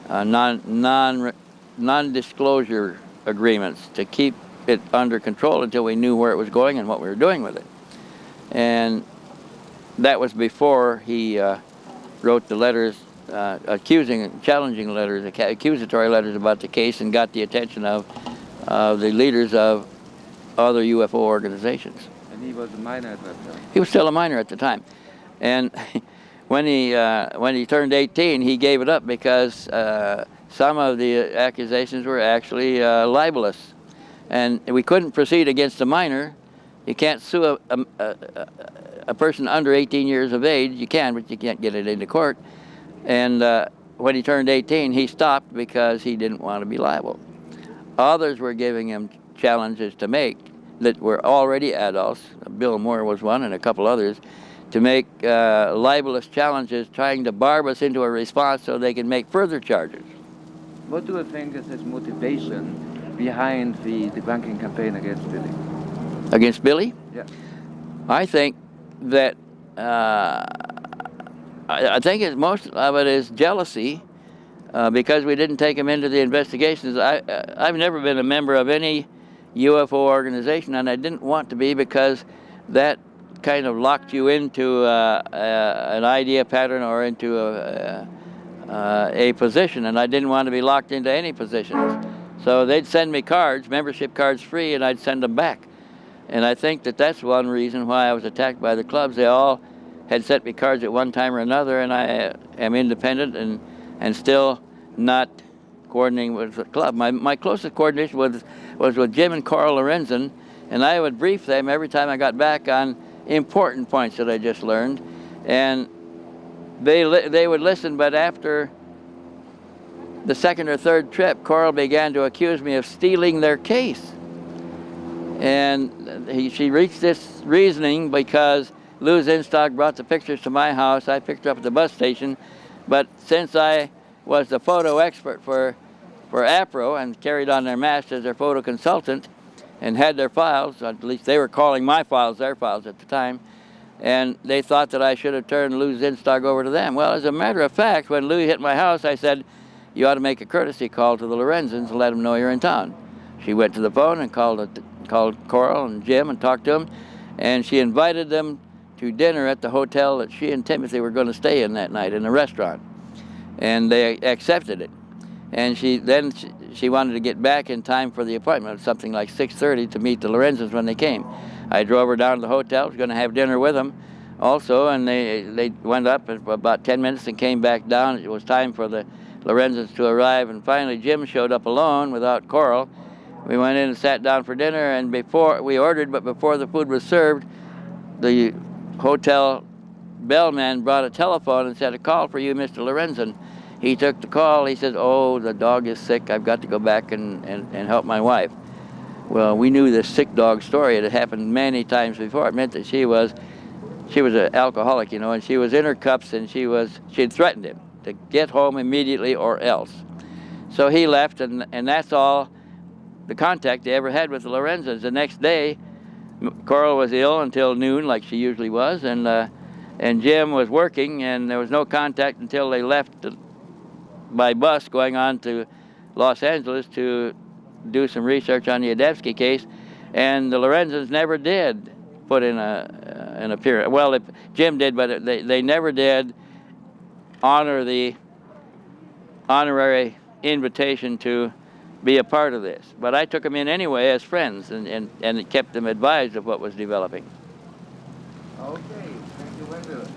non-disclosure agreements to keep it under control until we knew where it was going and what we were doing with it. And that was before he wrote the letters, challenging letters, accusatory letters about the case, and got the attention of the leaders of other UFO organizations. And he was a minor at that time? He was still a minor at the time. And when he turned 18, he gave it up because some of the accusations were actually libelous. And we couldn't proceed against a minor. You can't sue a person under 18 years of age. You can, but you can't get it into court. And when he turned 18, he stopped because he didn't want to be liable. Others were giving him challenges to make that were already adults. Bill Moore was one, and a couple others, to make libelous challenges, trying to barb us into a response so they can make further charges. What do you think is his motivation behind the debunking campaign against Billy? Against Billy? Yeah. I think that I think most of it is jealousy because we didn't take him into the investigations. I've never been a member of any UFO organization, and I didn't want to be, because that kind of locked you into an idea pattern or into a position, and I didn't want to be locked into any positions. So they'd send me cards, membership cards free, and I'd send them back. And I think that that's one reason why I was attacked by the clubs. They all had sent me cards at one time or another, and I am independent and still not coordinating with the club. My closest coordination was with Jim and Carl Lorenzen, and I would brief them every time I got back on important points that I just learned, and they would listen. But after the second or third trip, Carl began to accuse me of stealing their case, and she reached this reasoning because Lou Zinstock brought the pictures to my house. I picked her up at the bus station, but since I was the photo expert for APRO and carried on their mask as their photo consultant and had their files, at least they were calling my files their files at the time, and they thought that I should have turned Lou Zinstock over to them. Well, as a matter of fact, when Lou hit my house, I said, you ought to make a courtesy call to the Lorenzens and let them know you're in town. She went to the phone and called Coral and Jim and talked to them, and she invited them to dinner at the hotel that she and Timothy were going to stay in that night, in a restaurant. And they accepted it. And she wanted to get back in time for the appointment, something like 6:30, to meet the Lorenzens when they came. I drove her down to the hotel, was going to have dinner with them also, and they went up for about 10 minutes and came back down. It was time for the Lorenzens to arrive, and finally Jim showed up alone without Coral. We went in and sat down for dinner, and before the food was served, the hotel bellman brought a telephone and said, a call for you, Mr. Lorenzen. He took the call. He said, oh, the dog is sick. I've got to go back and help my wife. Well, we knew this sick dog story. It had happened many times before. It meant that she was an alcoholic, you know, and she was in her cups, and she had threatened him to get home immediately or else. So he left, and that's all the contact they ever had with the Lorenzens. The next day, Coral was ill until noon, like she usually was, and Jim was working, and there was no contact until they left by bus going on to Los Angeles to do some research on the Adevsky case, and the Lorenzens never did put in an appearance. Well, Jim did, but they never did honor the honorary invitation to be a part of this. But I took them in anyway as friends, and it kept them advised of what was developing. Okay, thank you, Wendelle.